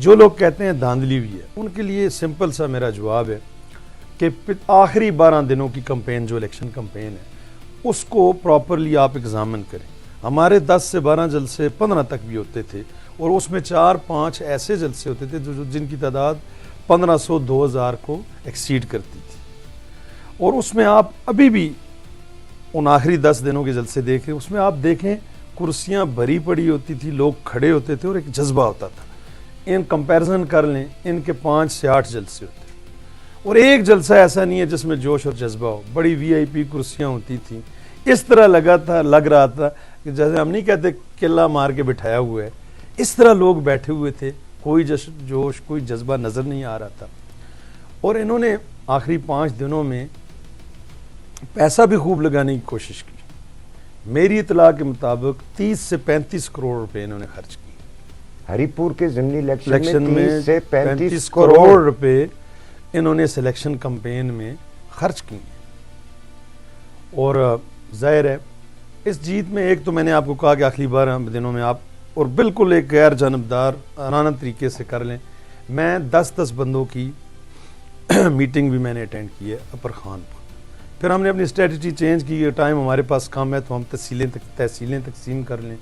جو لوگ کہتے ہیں دھاندلی بھی ہے، ان کے لیے سمپل سا میرا جواب ہے کہ آخری 12 دنوں کی کمپین جو الیکشن کمپین ہے اس کو پراپرلی آپ ایگزامن کریں. ہمارے 10 سے 12 جلسے 15 تک بھی ہوتے تھے، اور اس میں 4-5 ایسے جلسے ہوتے تھے جن کی تعداد 1500-2000 کو ایکسیڈ کرتی تھی. اور اس میں آپ ابھی بھی ان آخری 10 دنوں کے جلسے دیکھیں، اس میں آپ دیکھیں کرسیاں بھری پڑی ہوتی تھی، لوگ کھڑے ہوتے تھے اور ایک جذبہ ہوتا تھا. ان کمپیرزن کر لیں، ان کے 5 سے 8 جلسے ہوتے ہیں اور ایک جلسہ ایسا نہیں ہے جس میں جوش اور جذبہ ہو. بڑی VIP کرسیاں ہوتی تھیں، اس طرح لگ رہا تھا کہ جیسے ہم نہیں کہتے قلعہ مار کے بٹھایا ہوا ہے، اس طرح لوگ بیٹھے ہوئے تھے، کوئی جوش کوئی جذبہ نظر نہیں آ رہا تھا. اور انہوں نے آخری 5 دنوں میں پیسہ بھی خوب لگانے کی کوشش کی. میری اطلاع کے مطابق 30 سے 35 کروڑ روپے انہوں نے خرچ کی. ہری پور کے ضمنی الیکشن میں 30 سے 35 کروڑ روپے انہوں نے سلیکشن کمپین میں خرچ کی. اور ظاہر ہے اس جیت میں ایک تو میں نے آپ کو کہا کہ آخری 12 دنوں میں آپ اور بالکل ایک غیر جانبدار رانہ طریقے سے کر لیں. میں 10 بندوں کی میٹنگ بھی میں نے اٹینڈ کی ہے اپر خان پر. پھر ہم نے اپنی اسٹریٹجی چینج کی ہے، ٹائم ہمارے پاس کم ہے تو ہم تحصیلیں تقسیم کر لیں.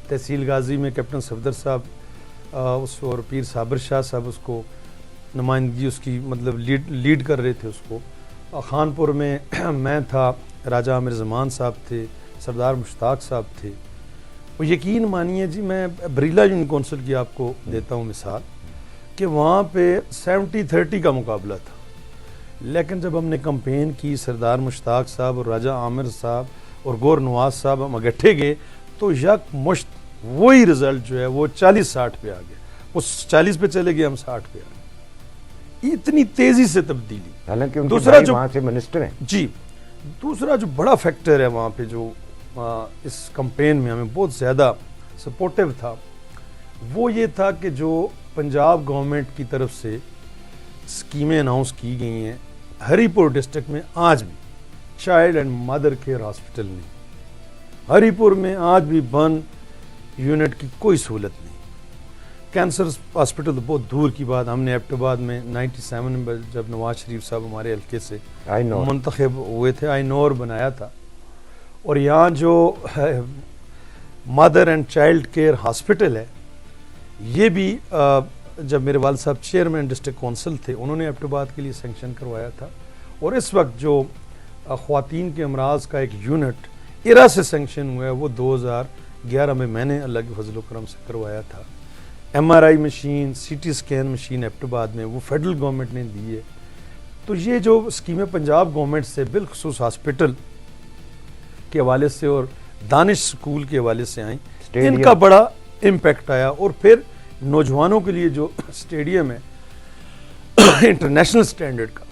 تحصیل غازی میں کیپٹن صفدر صاحب اس اور پیر صابر شاہ صاحب اس کو نمائندگی اس کی مطلب لیڈ کر رہے تھے اس کو. خان پور میں میں تھا، راجہ عامر زمان صاحب تھے، سردار مشتاق صاحب تھے. اور یقین مانیے جی، میں بریلہ یونین کونسل کی آپ کو دیتا ہوں مثال کہ وہاں پہ 70-30 کا مقابلہ تھا، لیکن جب ہم نے کمپین کی سردار مشتاق صاحب اور راجہ عامر صاحب اور گور نواز صاحب ہم اکٹھے گئے تو یک مشت وہی رزلٹ جو ہے وہ 40-60 پہ آ گیا. وہ 40 پہ چلے گئے، ہم 60 پہ آ گئے. اتنی تیزی سے تبدیلی. حالانکہ ان کے دوسرا بھائی جو وہاں سے منسٹر ہیں. جی، دوسرا جو بڑا فیکٹر ہے وہاں پہ جو اس کمپین میں ہمیں بہت زیادہ سپورٹیو تھا، وہ یہ تھا کہ جو پنجاب گورنمنٹ کی طرف سے اسکیمیں اناؤنس کی گئی ہیں ہری پور ڈسٹرکٹ میں، آج بھی child and mother care hospital نہیں. ہری پور میں آج بھی بن یونٹ کی کوئی سہولت نہیں. کینسر ہاسپٹل تو بہت دور کی بات. ہم نے ایبٹ آباد میں 97 میں جب نواز شریف صاحب ہمارے حلقے سے منتخب ہوئے تھے، آئی نور بنایا تھا. اور یہاں جو mother and child care hospital ہے، یہ بھی جب میرے والد صاحب چیئرمین ڈسٹرکٹ کونسل تھے انہوں نے ایبٹ آباد کے لیے سینکشن کروایا تھا. اور اس وقت جو خواتین کے امراض کا ایک یونٹ ایرا سے سینکشن ہوا ہے وہ 2011 میں نے اللہ کے فضل و کرم سے کروایا تھا. MRI machine, CT scan machine Abbottabad میں وہ فیڈرل گورنمنٹ نے دی ہے. تو یہ جو اسکیمیں پنجاب گورنمنٹ سے بالخصوص ہاسپٹل کے حوالے سے اور دانش سکول کے حوالے سے آئیں، ان کا بڑا امپیکٹ آیا. اور پھر نوجوانوں کے لیے جو اسٹیڈیم ہے انٹرنیشنل سٹینڈرڈ کا،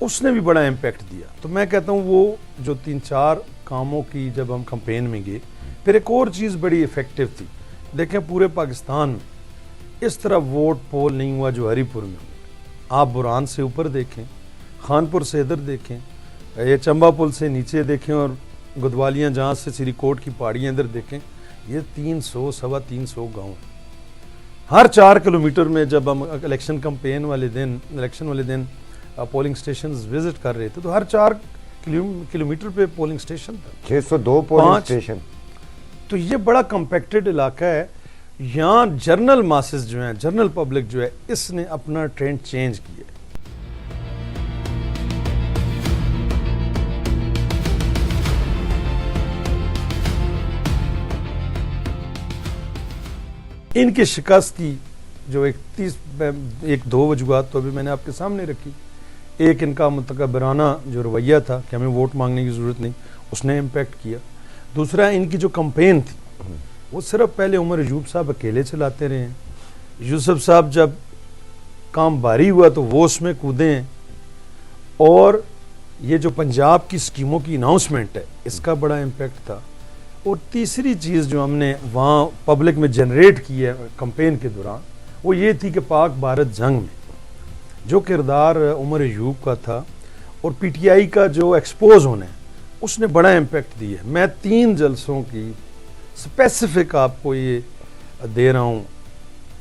اس نے بھی بڑا امپیکٹ دیا. تو میں کہتا ہوں وہ جو 3-4 کاموں کی جب ہم کمپین میں گئے، پھر ایک اور چیز بڑی افیکٹو تھی. دیکھیں پورے پاکستان میں اس طرح ووٹ پول نہیں ہوا جو ہری پور میں ہوا. آپ برہان سے اوپر دیکھیں، خانپور سے ادھر دیکھیں، یہ چمبا پل سے نیچے دیکھیں، اور گدوالیاں جہاں سے سری کوٹ کی پہاڑیاں ادھر دیکھیں، یہ 300-325 گاؤں. ہر 4 کلومیٹر میں جب ہم الیکشن کمپین والے دن پولنگ سٹیشنز وزٹ کر رہے تھے تو ہر 4 کلومیٹر پہ پولنگ سٹیشن تھا. 602 پولنگ سٹیشن. تو یہ بڑا کمپیکٹڈ علاقہ ہے. یہاں جرنل ماسز جو ہیں، جرنل پبلک جو ہے، اس نے اپنا ٹرینڈ چینج کیا ہے. ان کی شکست کی جو 1-2 وجوہات تو ابھی میں نے آپ کے سامنے رکھی. ایک ان کا متکبرانہ جو رویہ تھا کہ ہمیں ووٹ مانگنے کی ضرورت نہیں، اس نے امپیکٹ کیا. دوسرا ان کی جو کمپین تھی وہ صرف پہلے عمر ایوب صاحب اکیلے چلاتے رہے ہیں. یوسف صاحب جب کام بھاری ہوا تو وہ اس میں کودے ہیں. اور یہ جو پنجاب کی اسکیموں کی اناؤنسمنٹ ہے اس کا بڑا امپیکٹ تھا. اور تیسری چیز جو ہم نے وہاں پبلک میں جنریٹ کی ہے کمپین کے دوران وہ یہ تھی کہ پاک بھارت جنگ میں جو کردار عمر ایوب کا تھا اور PTI کا جو ایکسپوز ہونا ہے اس نے بڑا امپیکٹ دیا ہے. میں 3 جلسوں کی اسپیسیفک آپ کو یہ دے رہا ہوں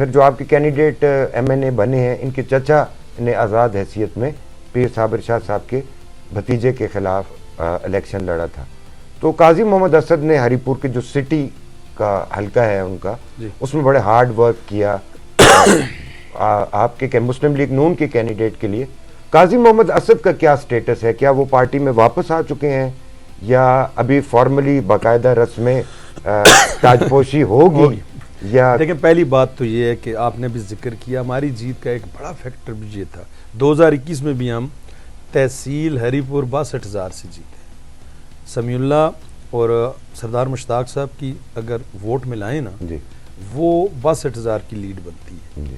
پھر جو آپ کے کینڈیڈیٹ ایم این اے بنے ہیں ان کے چچا نے آزاد حیثیت میں پیر صابر شاہ صاحب کے بھتیجے کے خلاف الیکشن لڑا تھا. تو قاضی محمد اسد نے ہری پور کے جو سٹی کا حلقہ ہے ان کا اس میں بڑے ہارڈ ورک کیا آپ کے مسلم لیگ نون کے کینڈیڈیٹ کے لیے. قاضی محمد اسد کا کیا سٹیٹس ہے؟ کیا وہ پارٹی میں واپس آ چکے ہیں یا ابھی فارملی باقاعدہ رسمیں تاجپوشی ہوگی؟ یا دیکھیں پہلی بات تو یہ ہے کہ آپ نے بھی ذکر کیا ہماری جیت کا ایک بڑا فیکٹر بھی یہ تھا 2021 میں بھی ہم تحصیل ہری پور 62,000 سے جیتے. سمیع اللہ اور سردار مشتاق صاحب کی اگر ووٹ ملائیں نا وہ 62,000 کی لیڈ بنتی ہے.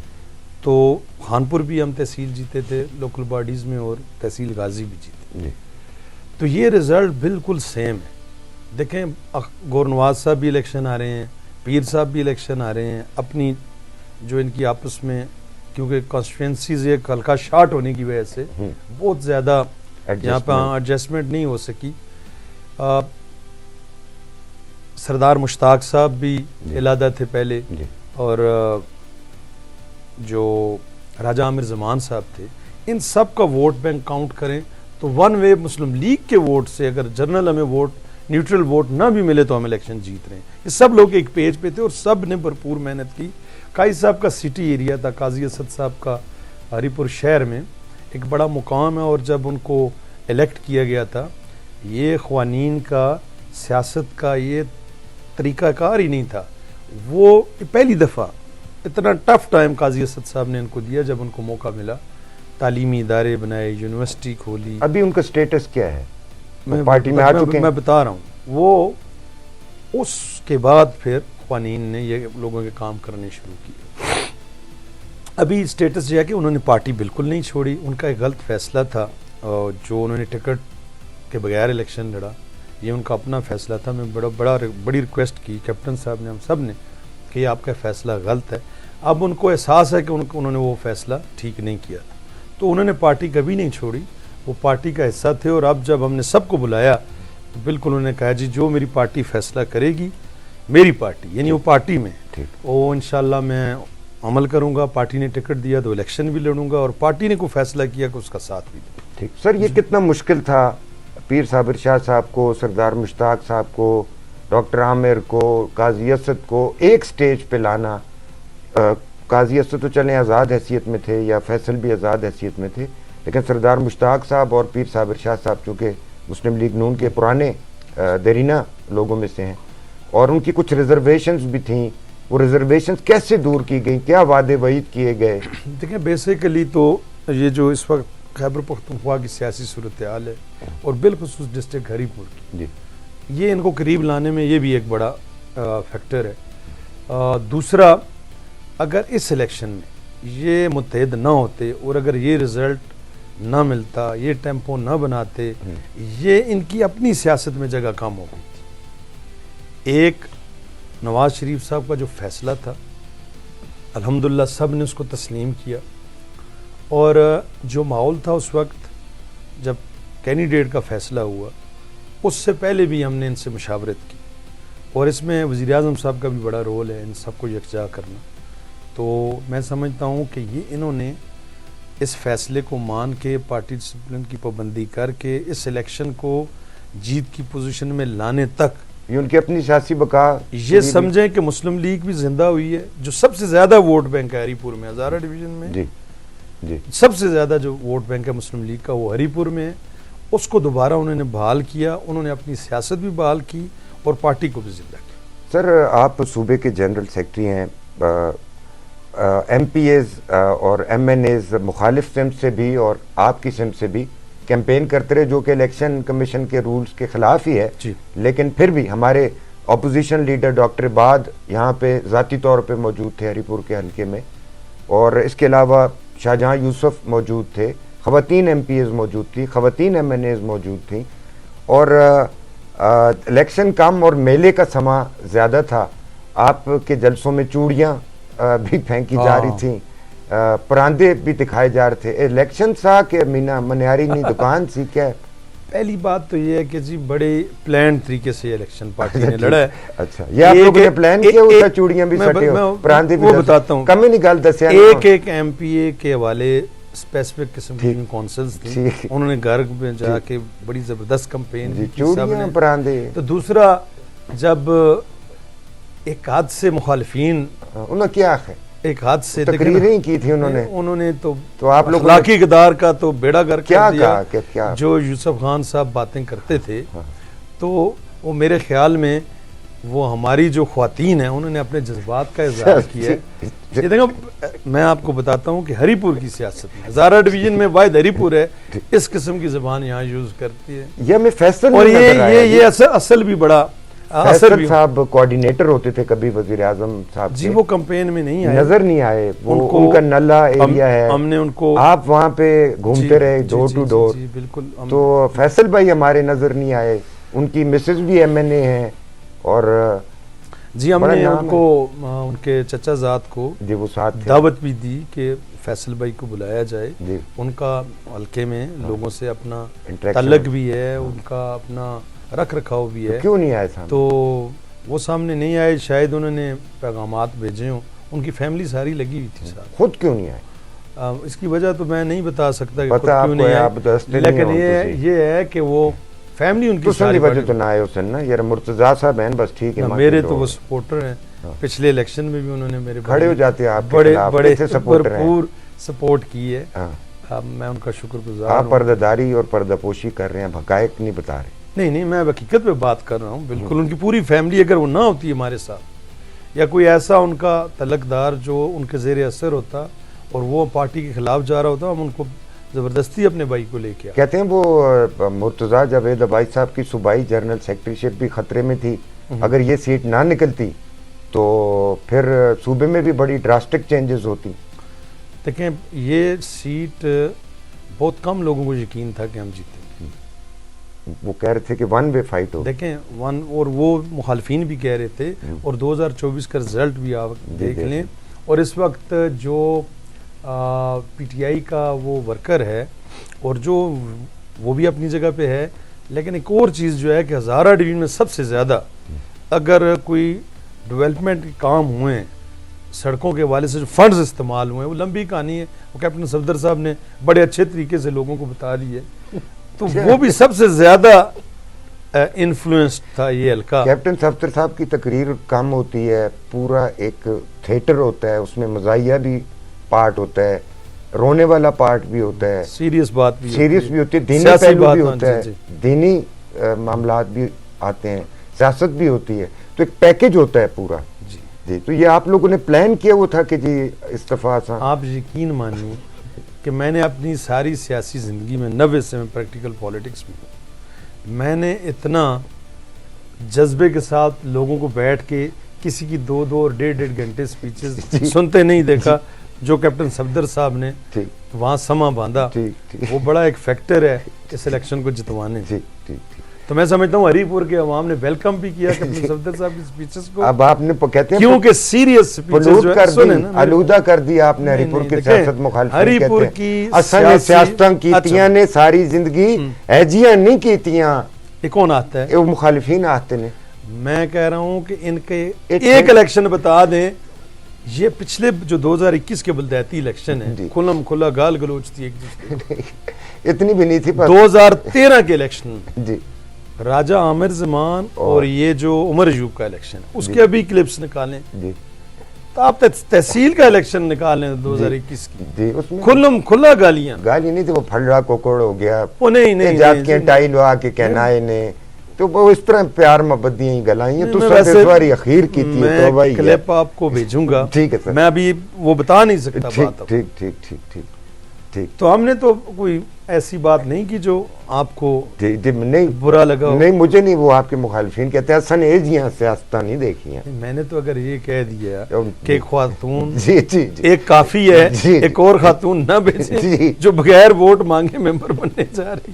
تو خانپور بھی ہم تحصیل جیتے تھے لوکل باڈیز میں اور تحصیل غازی بھی جیتے. تو یہ رزلٹ بالکل سیم ہے. دیکھیں گورنواز صاحب بھی الیکشن آ رہے ہیں, پیر صاحب بھی الیکشن آ رہے ہیں. اپنی جو ان کی آپس میں کیونکہ کانسٹیٹوینسیز ایک ہلکا شارٹ ہونے کی وجہ سے بہت زیادہ یہاں پہ ایڈجسٹمنٹ نہیں ہو سکی. سردار مشتاق صاحب بھی علادہ تھے پہلے اور جو راجہ عامر زمان صاحب تھے. ان سب کا ووٹ بینک کاؤنٹ کریں تو ون وے مسلم لیگ کے ووٹ سے اگر جنرل ہمیں ووٹ نیوٹرل ووٹ نہ بھی ملے تو ہم الیکشن جیت رہے ہیں. یہ سب لوگ ایک پیج پہ تھے اور سب نے بھرپور محنت کی. قائد صاحب کا سٹی ایریا تھا, قاضی اسد صاحب کا ہری پور شہر میں ایک بڑا مقام ہے, اور جب ان کو الیکٹ کیا گیا تھا یہ قوانین کا سیاست کا یہ طریقہ کار ہی نہیں تھا. وہ پہلی دفعہ اتنا ٹف ٹائم قاضی اسد صاحب نے ان کو دیا جب ان کو موقع ملا. تعلیمی ادارے بنائے, یونیورسٹی کھولی. ابھی ان کا سٹیٹس کیا ہے؟ پارٹی میں آ چکے ہیں؟ میں بتا رہا ہوں. وہ اس کے بعد پھر قوانین نے یہ لوگوں کے کام کرنے شروع کیے. ابھی سٹیٹس یہ ہے کہ انہوں نے پارٹی بالکل نہیں چھوڑی. ان کا ایک غلط فیصلہ تھا جو انہوں نے ٹکٹ کے بغیر الیکشن لڑا, یہ ان کا اپنا فیصلہ تھا. میں بڑی ریکویسٹ کی کیپٹن صاحب نے, ہم سب نے, کہ یہ آپ کا فیصلہ غلط ہے. اب ان کو احساس ہے کہ انہوں نے وہ فیصلہ ٹھیک نہیں کیا, تو انہوں نے پارٹی کبھی نہیں چھوڑی. وہ پارٹی کا حصہ تھے اور اب جب ہم نے سب کو بلایا تو بالکل انہوں نے کہا جی جو میری پارٹی فیصلہ کرے گی, میری پارٹی یعنی وہ پارٹی میں, وہ انشاءاللہ میں عمل کروں گا. پارٹی نے ٹکٹ دیا تو الیکشن بھی لڑوں گا, اور پارٹی نے کوئی فیصلہ کیا کہ اس کا ساتھ بھی دوں. ٹھیک سر, یہ کتنا مشکل تھا پیر صابر شاہ صاحب کو, سردار مشتاق صاحب کو, ڈاکٹر عامر کو, قاضی اسد کو ایک سٹیج پہ لانا. قاضی اسد تو چلیں آزاد حیثیت میں تھے یا فیصل بھی آزاد حیثیت میں تھے, لیکن سردار مشتاق صاحب اور پیر صابر شاہ صاحب چونکہ مسلم لیگ نون کے پرانے دیرینہ لوگوں میں سے ہیں اور ان کی کچھ ریزرویشنز بھی تھیں, وہ ریزرویشنز کیسے دور کی گئیں, کیا وعدے وعید کیے گئے؟ دیکھیں بیسیکلی تو یہ جو اس وقت خیبر پختونخوا کی سیاسی صورتحال ہے اور بالخصوص ڈسٹرکٹ ہری پور کی, یہ ان کو قریب لانے میں یہ بھی ایک بڑا فیکٹر ہے. دوسرا, اگر اس الیکشن میں یہ متحد نہ ہوتے اور اگر یہ رزلٹ نہ ملتا, یہ ٹیمپو نہ بناتے, یہ ان کی اپنی سیاست میں جگہ کم ہو گئی تھی. ایک نواز شریف صاحب کا جو فیصلہ تھا الحمدللہ سب نے اس کو تسلیم کیا, اور جو ماحول تھا اس وقت جب کینڈیڈیٹ کا فیصلہ ہوا اس سے پہلے بھی ہم نے ان سے مشاورت کی, اور اس میں وزیر اعظم صاحب کا بھی بڑا رول ہے ان سب کو یکجا کرنا. تو میں سمجھتا ہوں کہ یہ انہوں نے اس فیصلے کو مان کے پارٹی ڈسپلن کی پابندی کر کے اس الیکشن کو جیت کی پوزیشن میں لانے تک یہ ان کی اپنی سیاسی بقا, یہ سمجھیں کہ مسلم لیگ بھی زندہ ہوئی ہے. جو سب سے زیادہ ووٹ بینک ہے ہری پور میں, ہزارہ ڈویژن میں سب سے زیادہ جو ووٹ بینک ہے مسلم لیگ کا وہ ہری پور میں ہے. اس کو دوبارہ انہوں نے بحال کیا, انہوں نے اپنی سیاست بھی بحال کی اور پارٹی کو بھی زندہ کیا. سر آپ صوبے کے جنرل سیکرٹری ہیں, ایم پی ایز اور ایم این ایز مخالف سمت سے بھی اور آپ کی سمت سے بھی کیمپین کرتے رہے, جو کہ الیکشن کمیشن کے رولز کے خلاف ہی ہے. لیکن پھر بھی ہمارے اپوزیشن لیڈر ڈاکٹر عباد یہاں پہ ذاتی طور پہ موجود تھے ہری پور کے حلقے میں, اور اس کے علاوہ شاہجہاں یوسف موجود تھے, خواتین ایم پی ایز موجود تھی, خواتین ایم این ایز موجود تھیں, اور الیکشن کم اور میلے کا سما زیادہ تھا. آپ کے جلسوں میں چوڑیاں بھی پھینکی جا رہی تھیں, پراندے بھی دکھائے جا رہے تھے. الیکشن سا کہ مینا منیاری نہیں دکان سی کیا؟ پہلی بات تو یہ ہے کہ جی بڑے پلان طریقے سے الیکشن پارٹی نے لڑا ہے. اچھا یہ آپ لوگوں نے پلان کیا ہوتا چوڑیاں بھی سٹے ہو پراندھی بھی وہ بتاتا ہوں کمی نہیں گل دسیا ایک ایم پی اے کے حوالے اسپیسیفک قسم کی کونسلز تھیں, انہوں نے گھر میں جا کے بڑی زبردست کمپین کی چوڑیاں پراندھی. تو دوسرا جب ایک حد سے مخالفین انہوں نے کیا ہے ایک حد سے تقریریں کی تھی انہوں نے تو آپ لوگ اخلاقی اقدار کا تو بیڑا گرک کیا کر دیا. کیا جو یوسف خان صاحب باتیں کرتے تھے تو وہ میرے خیال میں وہ ہماری جو خواتین ہیں انہوں نے اپنے جذبات کا اظہار کیا ہے. یہ دیکھو میں آپ کو بتاتا ہوں کہ ہری پور کی سیاست میں ہزارہ ڈویژن میں واحد ہری پور ہے اس قسم کی زبان یہاں یوز کرتی ہے. یہ میں فیصل اور یہ اصل بھی بڑا فیصل صاحب کوارڈینیٹر ہوتے تھے کبھی وزیر اعظم صاحب جی, وہ کمپین میں نہیں آئے, نظر نہیں آئے. وہ ان کا نلا ایریا ہے, ہم نے ان کو آپ وہاں پہ گھومتے رہے ڈور ٹو ڈور. بالکل. تو فیصل بھائی ہمارے نظر نہیں آئے. ان کی مسز بھی ایم این اے ہیں اور جی ہم نے ان کو ان کے چچا زاد کو جی وہ ساتھ دعوت بھی دی کہ فیصل بھائی کو بلایا جائے. جی ان کا حلقے میں لوگوں سے اپنا تعلق بھی ہے, ان کا اپنا رکھ رکھاؤ بھی ہے. کیوں نہیں آئے سامنے؟ تو وہ سامنے نہیں آئے, شاید انہوں نے پیغامات بھیجے ہوں, ان کی فیملی ساری لگی ہوئی تھی ساتھ. خود کیوں نہیں آئے؟ اس کی وجہ تو میں نہیں بتا سکتا کہ خود کیوں نہیں آئے, لیکن یہ ہے کہ وہ فیملی ان کی ساری وجہ تو نہ آئے حسن نا. یار مرتضیٰ صاحب ہیں بس ٹھیک ہے, میرے تو وہ سپورٹر ہیں. پچھلے الیکشن میں بھی انہوں نے میرے کھڑے ہو جاتے ہیں, آپ بڑے بھرپور سپورٹ کی ہے. میں ان کا شکر گزار ہوں. آپ پردہ داری اور پردہ پوشی کر رہے ہیں, حقائق نہیں بتا رہے. نہیں میں حقیقت پہ بات کر رہا ہوں. بالکل ان کی پوری فیملی اگر وہ نہ ہوتی ہمارے ساتھ یا کوئی ایسا ان کا تعلق دار جو ان کے زیر اثر ہوتا اور وہ پارٹی کے خلاف جا رہا ہوتا, ہم ان کو زبردستی اپنے بھائی کو لے کے آئے. کہتے ہیں وہ مرتضیٰ جاوید عبائی صاحب کی صوبائی جنرل سیکرٹری شپ بھی خطرے میں تھی. اگر یہ سیٹ نہ نکلتی تو پھر صوبے میں بھی بڑی ڈراسٹک چینجز ہوتی. دیکھیں یہ سیٹ بہت کم لوگوں کو یقین تھا کہ ہم جیتیں. وہ کہہ رہے تھے کہ ون وے فائٹ ہو. دیکھیں اور وہ مخالفین بھی کہہ رہے تھے, اور 2024 کا رزلٹ بھی آپ دیکھ لیں. اور اس وقت جو پی ٹی آئی کا وہ ورکر ہے اور جو وہ بھی اپنی جگہ پہ ہے, لیکن ایک اور چیز جو ہے کہ ہزارہ ڈویژن میں سب سے زیادہ اگر کوئی ڈیولپمنٹ کے کام ہوئے ہیں, سڑکوں کے حوالے سے جو فنڈز استعمال ہوئے ہیں, وہ لمبی کہانی ہے, وہ کیپٹن صفدر صاحب نے بڑے اچھے طریقے سے لوگوں کو بتا دی ہے. تو وہ بھی سب سے زیادہ انفلوئنسڈ تھا یہ حلقہ. کیپٹن صفدر صاحب کی تقریر کم ہوتی ہے, پورا ایک تھیٹر ہوتا ہے, اس میں مزاحیہ بھی پارٹ ہوتا ہے, رونے والا پارٹ بھی ہوتا ہے, سیریس بات بھی سیریس بھی ہوتی ہے, دینی پہلو بھی ہوتا ہے, دینی معاملات بھی آتے ہیں, سیاست بھی ہوتی ہے. تو ایک پیکج ہوتا ہے پورا. جی تو یہ آپ لوگوں نے پلان کیا وہ تھا کہ جی استعفیٰ. آپ یقین مانیے کہ میں نے اپنی ساری سیاسی زندگی میں 90 سے میں پریکٹیکل پالیٹکس میں ہوں, میں نے اتنا جذبے کے ساتھ لوگوں کو بیٹھ کے کسی کی 2 اور 1.5 گھنٹے سپیچز سنتے نہیں دیکھا جو کیپٹن صفدر صاحب نے وہاں سما باندھا. وہ بڑا ایک فیکٹر ہے اس الیکشن کو جتوانے. تو میں سمجھتا ہوں ہری پور کے عوام نے ویلکم بھی کیا کیپٹن صفدر صاحب کی سپیچز کو. اب آپ نے کہتے ہیں کیونکہ سیریس سپیچز جو ہے سنیں نا, آلودہ کر دیا آپ نے ہری پور کی سیاست. مخالفین ہری پور کی اصل سیاستاں کیتیاں نے ساری زندگی ایجیاں نہیں کیتیاں. یہ کون آتا ہے؟ وہ مخالفین آتے نے. میں کہہ رہا ہوں کہ ان کے ایک الیکشن بتا دیں, یہ پچھلے جو 2021 کے بلدیاتی الیکشن ہے, کھلم کھلا گال گلوچ تھی ایک دوسرے اتنی بھی نہیں تھی. 2013 کے الیکشن جی راجہ عامر زمان اور یہ جو عمر ایوب کا الیکشن ہے, اس کے ابھی کلپس نکالیں. تو آپ تحصیل کا الیکشن نکالیں 2021 کی, اس میں کھلم کھلا گالیاں. گالی نہیں تھی, وہ پھلڑا کوکڑ ہو گیا, وہ نہیں جات کے ٹائی لوا کے کہنا ہے نے, تو وہ اس طرح پیار محبت دی گلائیں. تو سواری اخیر کی تھی. میں کلپ آپ کو بھیجوں گا. ٹھیک ہے سر, میں ابھی وہ بتا نہیں سکتا بات. ٹھیک ٹھیک ٹھیک ٹھیک ٹھیک. تو ہم نے تو کوئی ایسی بات نہیں کی جو آپ کو نہیں برا لگا. نہیں مجھے نہیں, وہ آپ کے مخالفین کہتے ہیں سن ایجیاں سیاستاں نہیں دیکھی ہیں. میں نے تو اگر یہ کہہ دیا کہ ایک خاتون ایک کافی ہے, ایک اور خاتون نہ بھیجیں جو بغیر ووٹ مانگے ممبر بننے جا رہی.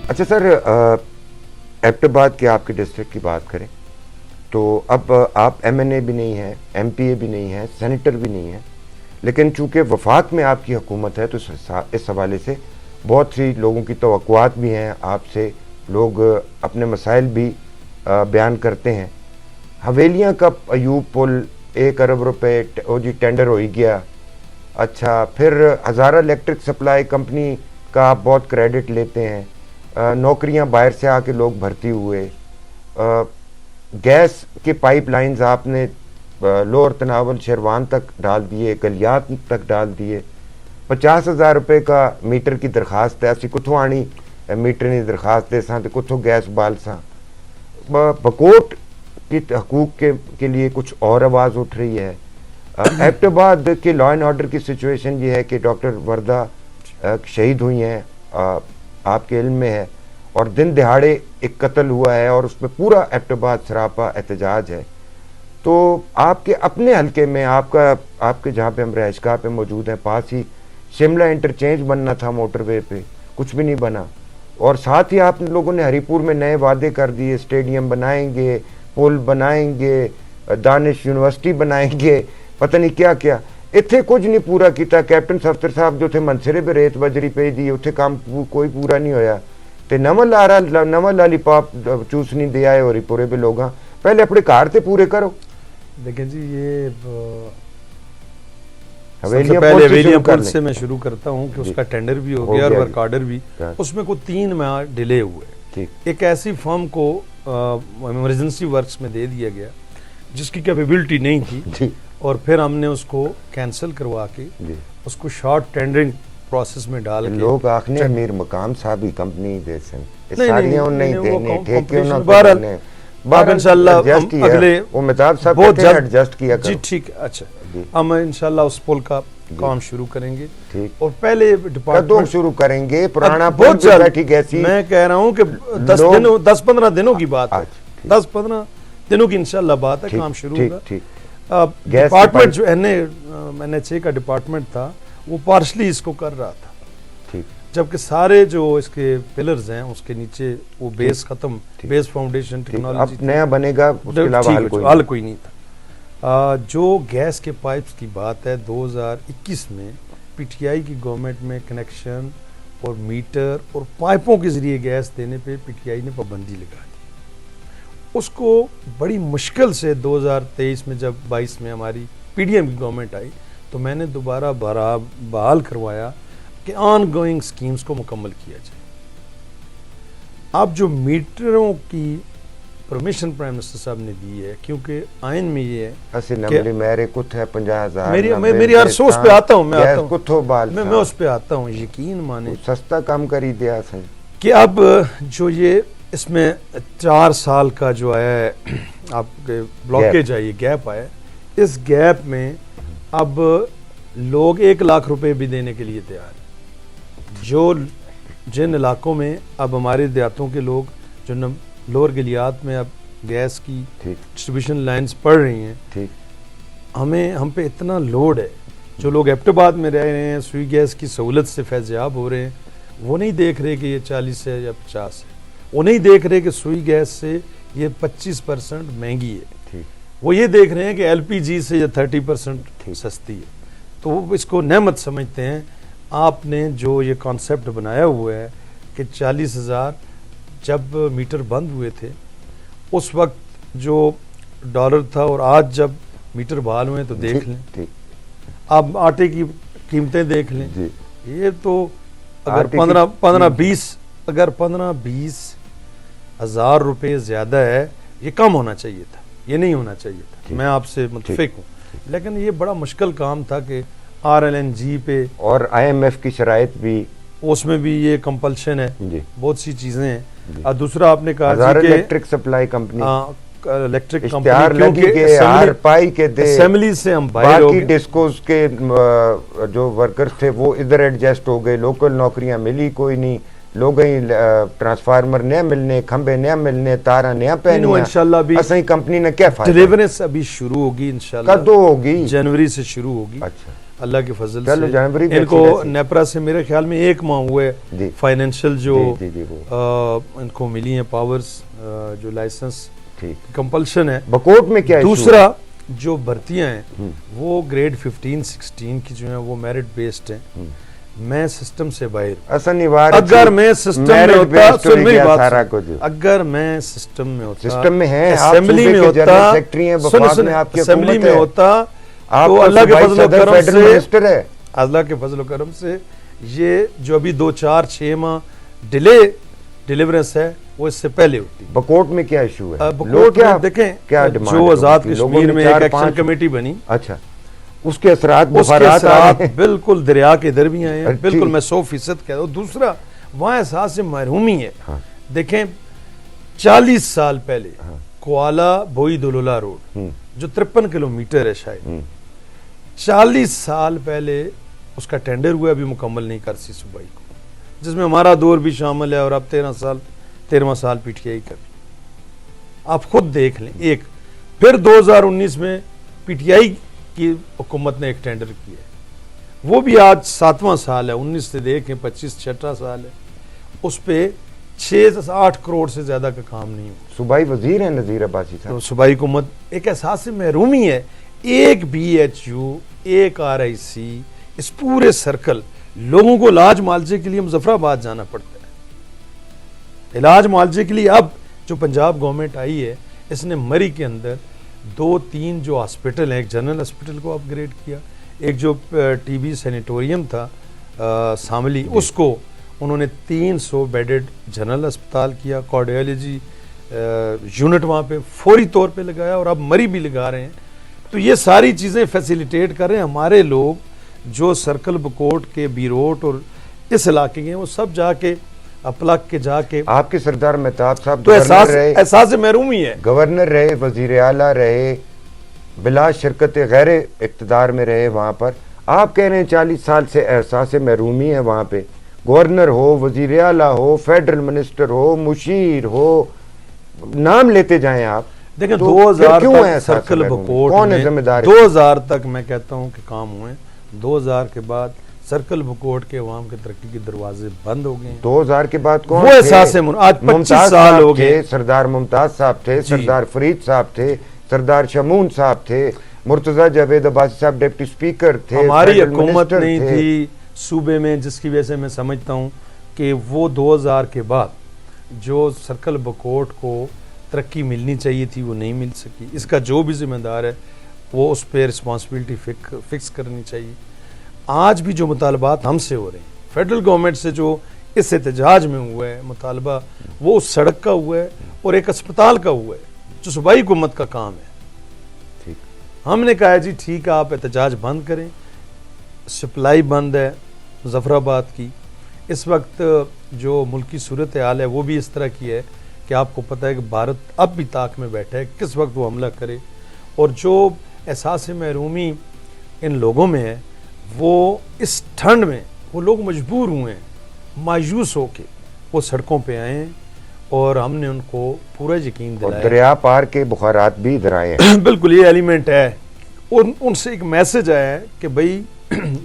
اچھا سر، ایبٹ آباد کے آپ کے ڈسٹرکٹ کی بات کریں تو اب آپ ایم این اے بھی نہیں ہیں، ایم پی اے بھی نہیں ہیں، سینیٹر بھی نہیں ہیں، لیکن چونکہ وفاق میں آپ کی حکومت ہے تو اس حوالے سے بہت سی لوگوں کی توقعات بھی ہیں آپ سے، لوگ اپنے مسائل بھی بیان کرتے ہیں. حویلیاں کا ایوب پل 1 ارب روپے جی ٹینڈر ہو ہی گیا. اچھا، پھر ہزارہ الیکٹرک سپلائی کمپنی کا آپ بہت کریڈٹ لیتے ہیں، نوکریاں باہر سے آ کے لوگ بھرتی ہوئے، گیس کے پائپ لائنز آپ نے لوور تناول شیروان تک ڈال دیے، گلیات تک ڈال دیے. 50,000 روپے کا میٹر کی درخواست ہے، اسی کتھوں آنی میٹر کی درخواست دے ساں تے کتھوں گیس بال ساں. بکوٹ کی حقوق کے لیے کچھ اور آواز اٹھ رہی ہے. ایبٹ آباد کے لا اینڈ آرڈر کی سچویشن یہ ہے کہ ڈاکٹر وردہ شہید ہوئی ہیں، آپ کے علم میں ہے، اور دن دہاڑے ایک قتل ہوا ہے اور اس پہ پورا ایبٹ آباد سراپا احتجاج ہے. تو آپ کے اپنے حلقے میں آپ کے جہاں پہ ہم رہائش گاہ پہ موجود ہیں، پاس ہی شملہ انٹرچینج بننا تھا موٹر وے پہ، کچھ بھی نہیں بنا. اور ساتھ ہی آپ لوگوں نے ہری پور میں نئے وعدے کر دیے، اسٹیڈیم بنائیں گے، پل بنائیں گے، دانش یونیورسٹی بنائیں گے، پتہ نہیں کیا کیا. اتنے کچھ نہیں پورا کیتا. کیپٹن سفتر صاحب جو تھے منصرے پہ ریت بجری پہ دی، اتنے کام کوئی پورا نہیں ہویا. تے نواں لالی پاپ چوس نہیں دیا ہے اور پورے پہ لوگاں پہلے اپنے کار تے پورے کرو. دیکھیں جی، یہ حویلیاں پل سے میں شروع کرتا ہوں کہ اس کا ٹینڈر بھی ہو گیا اور ورک آرڈر بھی. اس میں کوئی 3 ماہ ڈیلے ہوئے. ایک ایسی فرم کو ایمرجنسی ورکس میں دے دیا گیا جس کی کیپیبلٹی نہیں تھی، اور پھر ہم نے اس کو کینسل کروا کے اس کو شارٹ ٹینڈرنگ پروسیس میں ڈال کے. لوگ آخنے امیر مقام صاحب ہی کمپنی دے سن ساریاں نہیں دینے ٹھیکے انہوں نے اب انشاءاللہ اگلے امیتابھ صاحب کہتے ہیں ایڈجسٹ کیا کرو. جی ٹھیک. اچھا، ہم انشاءاللہ اس پول کا کام شروع کریں گے. اور پہلے ڈپارٹمنٹ شروع کریں گے. پرانا بہت بیٹھی گیسی، میں کہہ رہا ہوں کہ 10-15 دنوں کی بات ہے، 10-15 دنوں کی انشاءاللہ بات ہے، کام شروع ہوگا. ڈپارٹمنٹ جو NHA کا ڈپارٹمنٹ تھا وہ پارشلی اس کو کر رہا تھا، جبکہ سارے جو اس کے پلرز ہیں اس کے نیچے وہ بیس ختم، بیس فاؤنڈیشن ٹیکنالوجی اب نیا بنے گا، اس کے علاوہ حل کوئی نہیں تھا. جو گیس کے پائپس کی بات ہے، 2021 میں پی ٹی آئی کی گورنمنٹ میں کنیکشن اور میٹر اور پائپوں کے ذریعے گیس دینے پہ پی ٹی آئی نے پابندی لگا دی. اس کو بڑی مشکل سے 2023 میں جب 22 میں ہماری پی ڈی ایم کی گورنمنٹ آئی تو میں نے دوبارہ بحال کروایا کہ آن گوئنگ سکیمز کو مکمل کیا جائے. اب جو میٹروں کی پرمیشن پرائم منسٹر صاحب نے دی ہے، کیونکہ آئین میں یہ ہے کہ میرے کچھ ہے 50,000 میری ہر سوچ پہ آتا ہوں، میں اس پہ آتا ہوں. یقین مانے سستا کام کری دیا سن کہ اب جو یہ اس میں 4 سال کا جو آیا ہے آپ کے بلاکیج آئی، گیپ آیا، اس گیپ میں اب لوگ 1 لاکھ روپے بھی دینے کے لیے تیار ہیں. جو جن علاقوں میں اب ہمارے دیہاتوں کے لوگ جو لوور گلیات میں اب گیس کی ڈسٹریبیوشن لائنز پڑ رہی ہیں، ہم پہ اتنا لوڈ ہے. جو لوگ ایبٹ آباد میں رہ رہے ہیں، سوئی گیس کی سہولت سے فیض یاب ہو رہے ہیں، وہ نہیں دیکھ رہے کہ یہ 40 ہے یا 50 ہے. وہ نہیں دیکھ رہے کہ سوئی گیس سے یہ 25% مہنگی ہے. وہ یہ دیکھ رہے ہیں کہ ایل پی جی سے یہ 30% سستی ہے. تو وہ اس کو نعمت سمجھتے ہیں. آپ نے جو یہ کانسیپٹ بنایا ہوا ہے کہ 40,000 جب میٹر بند ہوئے تھے اس وقت جو ڈالر تھا، اور آج جب میٹر بحال ہوئے تو دیکھ لیں. اب آٹے کی قیمتیں دیکھ لیں. یہ تو اگر 15-20 ہزار روپے زیادہ ہے، یہ کم ہونا چاہیے تھا، یہ نہیں ہونا چاہیے تھا. میں آپ سے متفق ہوں، لیکن یہ بڑا مشکل کام تھا کہ RLNG پہ اور IMF کی شرائط بھی، اس میں بھی یہ کمپلشن ہے، بہت سی چیزیں ہیں. دوسرا آپ نے کہا کہ الیکٹرک سپلائی کمپنی، الیکٹرک اشتہار لگی کہ ہر پائی کے دے، اسمبلی سے ہم باہر ہو گئے. باقی ڈسکوز کے جو ورکرز تھے وہ ادھر ایڈجسٹ ہو گئے. لوکل نوکریاں ملی کوئی نہیں، لوگ ٹرانسفارمر نیا ملنے، کھمبے نیا ملنے، تارا نیا پہنیا. انشاءاللہ بھی کمپنی نے کیا فائدہ؟ ڈیلیورنس ابھی شروع ہوگی انشاءاللہ. کدو ہوگی؟ جنوری سے شروع ہوگی. اچھا. اللہ کے فضل چلو جانوری سے ان کو نیپرا سے میرے خیال میں 1 ماہ ہوئے فائنینشیل جو ان کو ملی ہیں پاورز جو لائسنس کمپلشن ہے. بکوٹ میں کیا دوسرا جو بھرتیاں ہیں وہ گریڈ 15-16 کی جو ہیں وہ میرٹ بیسڈ ہیں. میں سسٹم سے باہر اگر میں سسٹم میں ہوتا سن میری بات اگر میں سسٹم میں ہوتا اسمبلی میں ہوتا اسمبلی میں ہوتا تو اللہ کے فضل و کرم سے اللہ کے فضل و کرم سے یہ جو ابھی 2-4-6 ماہ ڈیلیورنس ہے وہ اس سے پہلے ہوتی. بکوٹ میں کیا ایشو ہے؟ بکوٹ میں دیکھیں جو آزاد کشمیر میں ایک ایکشن کمیٹی بنی, اچھا اس کے اثرات بالکل دریا کے ادھر بھی آئے ہیں, بالکل میں 100% کہہ رہا ہوں. دوسرا وہاں احساس محرومی ہے. دیکھیں 40 سال پہلے کوالہ بوئی دولولا روڈ جو 53 کلومیٹر ہے شاید 40 سال پہلے اس کا ٹینڈر ہوا, ابھی مکمل نہیں کر سی صوبائی کو, جس میں ہمارا دور بھی شامل ہے اور اب 13واں سال پی ٹی آئی کا بھی. آپ خود دیکھ لیں. ایک پھر 2019 میں پی ٹی آئی کی حکومت نے ایک ٹینڈر کیا ہے, وہ بھی آج 7واں سال ہے. 19 سے دیکھیں 25 چھٹا سال ہے, اس پہ 6-8 کروڑ سے زیادہ کا کام نہیں ہوا. صوبائی وزیر ہیں نذیر عباسی صاحب. تو صوبائی حکومت ایک احساس محرومی ہے. ایک بی ایچ یو, ایک آر آئی سی, اس پورے سرکل لوگوں کو علاج معالجے کے لیے مظفر آباد جانا پڑتا ہے. علاج معالجے کے لیے اب جو پنجاب گورنمنٹ آئی ہے اس نے مری کے اندر 2-3 جو ہاسپٹل ہیں, ایک جنرل ہاسپٹل کو اپ گریڈ کیا, ایک جو ٹی بی سینیٹوریم تھا ساملی اس کو انہوں نے 300 بیڈڈ جنرل اسپتال کیا, کارڈیالوجی یونٹ وہاں پہ فوری طور پہ لگایا اور اب مری بھی لگا رہے ہیں. تو یہ ساری چیزیں فیسیلیٹیٹ کر رہے ہیں. ہمارے لوگ جو سرکل بکوٹ کے بیروٹ اور اس علاقے کے ہیں وہ سب جا کے اپلک کے جا کے آپ کے سردار مہتاب صاحب تو احساس محرومی ہے. گورنر رہے, وزیر اعلیٰ رہے, بلا شرکت غیر اقتدار میں رہے وہاں پر. آپ کہہ رہے ہیں 40 سال سے احساس محرومی ہے وہاں پہ. گورنر ہو, وزیر اعلیٰ ہو, فیڈرل منسٹر ہو, مشیر ہو, نام لیتے جائیں آپ. دیکھیں 2000 تک سرکل بکوٹ میں 2000 تک میں کہتا ہوں کہ کام ہوئے. 2000 کے بعد سرکل بکوٹ کے عوام کے ترقی کے دروازے بند ہو گئے. 2000 کے بعد کون وہ احساس ہے. آج 25 سال ہو گئے. سردار ممتاز صاحب تھے, سردار فرید صاحب تھے, سردار شمون صاحب تھے, مرتضیٰ جاوید عباسی صاحب ڈپٹی اسپیکر تھے. ہماری حکومت نہیں تھی صوبے میں, جس کی وجہ سے میں سمجھتا ہوں کہ وہ 2000 کے بعد جو سرکل بکوٹ کو ترقی ملنی چاہیے تھی وہ نہیں مل سکی. اس کا جو بھی ذمہ دار ہے وہ اس پہ رسپانسبلٹی فکس کرنی چاہیے. آج بھی جو مطالبات ہم سے ہو رہے ہیں فیڈرل گورنمنٹ سے, جو اس احتجاج میں ہوا ہے مطالبہ, وہ اس سڑک کا ہوا ہے اور ایک اسپتال کا ہوا ہے جو صوبائی حکومت کا کام ہے. ہم نے کہا جی ٹھیک ہے آپ احتجاج بند کریں. سپلائی بند ہے مظفر آباد کی. اس وقت جو ملکی صورتحال ہے وہ بھی اس طرح کی ہے کہ آپ کو پتہ ہے کہ بھارت اب بھی طاق میں بیٹھا ہے کس وقت وہ حملہ کرے. اور جو احساس محرومی ان لوگوں میں ہے وہ اس ٹھنڈ میں وہ لوگ مجبور ہوئے ہیں, مایوس ہو کے وہ سڑکوں پہ آئے ہیں اور ہم نے ان کو پورا یقین دلایا. دریا پار کے بخارات بھی ادھر آئے ہیں. بالکل یہ ایلیمنٹ ہے. ان سے ایک میسج آیا ہے کہ بھئی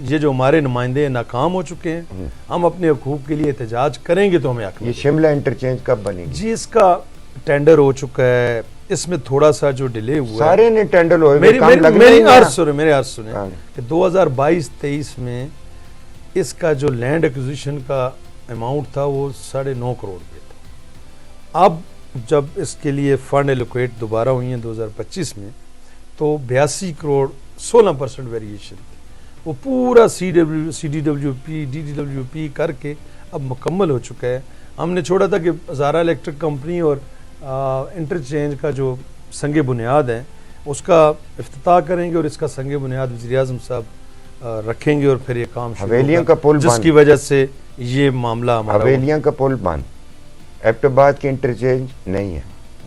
یہ جو ہمارے نمائندے ناکام ہو چکے ہیں, ہم اپنے حقوق کے لیے احتجاج کریں گے تو ہمیں حق. یہ شملہ انٹرچینج کب بنے گی؟ جی اس کا ٹینڈر ہو چکا ہے. اس میں تھوڑا سا جو ڈیلے ہوا سارے نے ٹینڈر ہوئے. میری عرض سنیں کہ 2022-23 میں اس کا جو لینڈ ایکوزیشن کا اماؤنٹ تھا وہ 9.5 کروڑ پہ تھا. اب جب اس کے لیے فنڈ ایلوکیٹ دوبارہ ہوئی ہیں 2025 میں تو 82 کروڑ 16% ویریشن تھی. وہ پورا C D W P D D W P کر کے اب مکمل ہو چکا ہے. ہم نے چھوڑا تھا کہ ہزارہ الیکٹرک کمپنی اور انٹرچینج کا جو سنگ بنیاد ہے اس کا افتتاح کریں گے اور اس کا سنگ بنیاد وزیر اعظم صاحب رکھیں گے اور پھر یہ کام شروع حویلیاں کا پل جس کی وجہ سے یہ معاملہ ہمارا حویلیاں کا پل بند. ایبٹ آباد کی انٹرچینج نہیں ہے.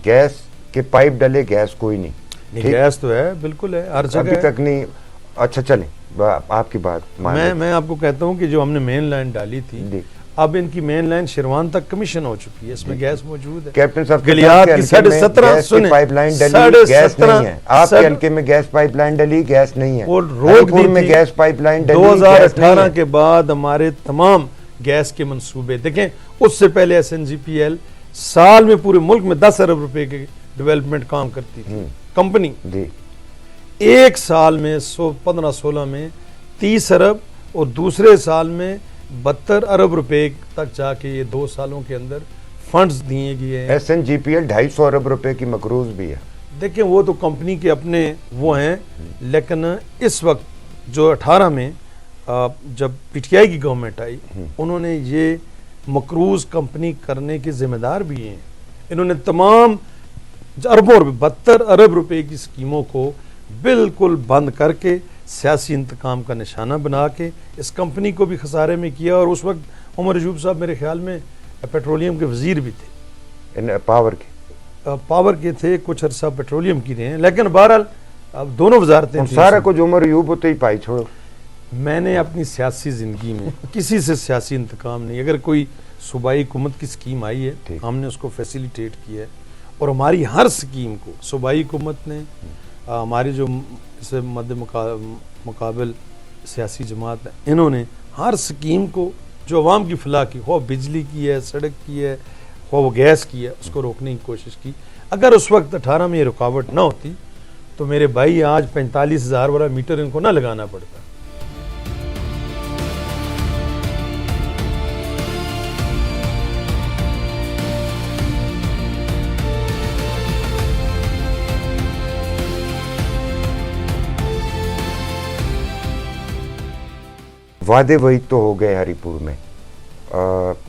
گیس کے پائپ ڈلے, گیس کوئی نہیں. گیس تو ہے بالکل ہے ہر جگہ ابھی تک نہیں. اچھا چلیں آپ کی بات میں آپ کو کہتا ہوں کہ جو ہم نے مین لائن ڈالی تھی اب ان کی مین لائن شیروان تک کمیشن ہو چکی ہے, اس میں گیس موجود ہے. کیپٹن صاحب گلیات کی 17.5 پائپ لائن ڈلی, گیس نہیں ہے. آپ کے حلقے میں گیس پائپ لائن ڈلی, گیس نہیں ہے. اور روک دی میں گیس پائپ لائن ڈلی, 2018 کے بعد ہمارے تمام گیس کے منصوبے دیکھیں. اس سے پہلے S N G P L سال میں پورے ملک میں 10 ارب روپے کے ڈیولپمنٹ کام کرتی تھی کمپنی. ایک سال میں 15-16 میں 30 ارب اور دوسرے سال میں 72 ارب روپے تک جا کے یہ 2 سالوں کے اندر فنڈز دیے گئے ہیں. S N G P L 250 ارب روپے کی مقروض بھی ہے. دیکھیں وہ تو کمپنی کے اپنے وہ ہیں, لیکن اس وقت جو 18 میں جب پی ٹی آئی کی گورنمنٹ آئی, انہوں نے یہ مقروض کمپنی کرنے کے ذمہ دار بھی ہیں. انہوں نے تمام اربوں روپے 72 ارب روپے کی اسکیموں کو بالکل بند کر کے سیاسی انتقام کا نشانہ بنا کے اس کمپنی کو بھی خسارے میں کیا. اور اس وقت عمر ایوب صاحب میرے خیال میں پیٹرولیم کے وزیر بھی تھے, پاور کے تھے, کچھ عرصہ پیٹرولیم کی رہے ہیں. لیکن بہرحال اب دونوں وزارتیں سارا کچھ عمر ایوب ہوتے ہی پائی چھوڑو. میں نے اپنی سیاسی زندگی میں کسی سے سیاسی انتقام نہیں. اگر کوئی صوبائی حکومت کی اسکیم آئی ہے ہم نے اس کو فیسیلیٹیٹ کیا ہے, اور ہماری ہر اسکیم کو صوبائی حکومت نے, ہماری جو مد مقابل سیاسی جماعت ہے, انہوں نے ہر اسکیم کو جو عوام کی فلاح کی, خواہ بجلی کی ہے, سڑک کی ہے, خواہ وہ گیس کی ہے, اس کو روکنے کی کوشش کی. اگر اس وقت 18 میں یہ رکاوٹ نہ ہوتی تو میرے بھائی آج 45,000 والا میٹر ان کو نہ لگانا پڑتا. وعدے وہی تو ہو گئے ہری پور میں,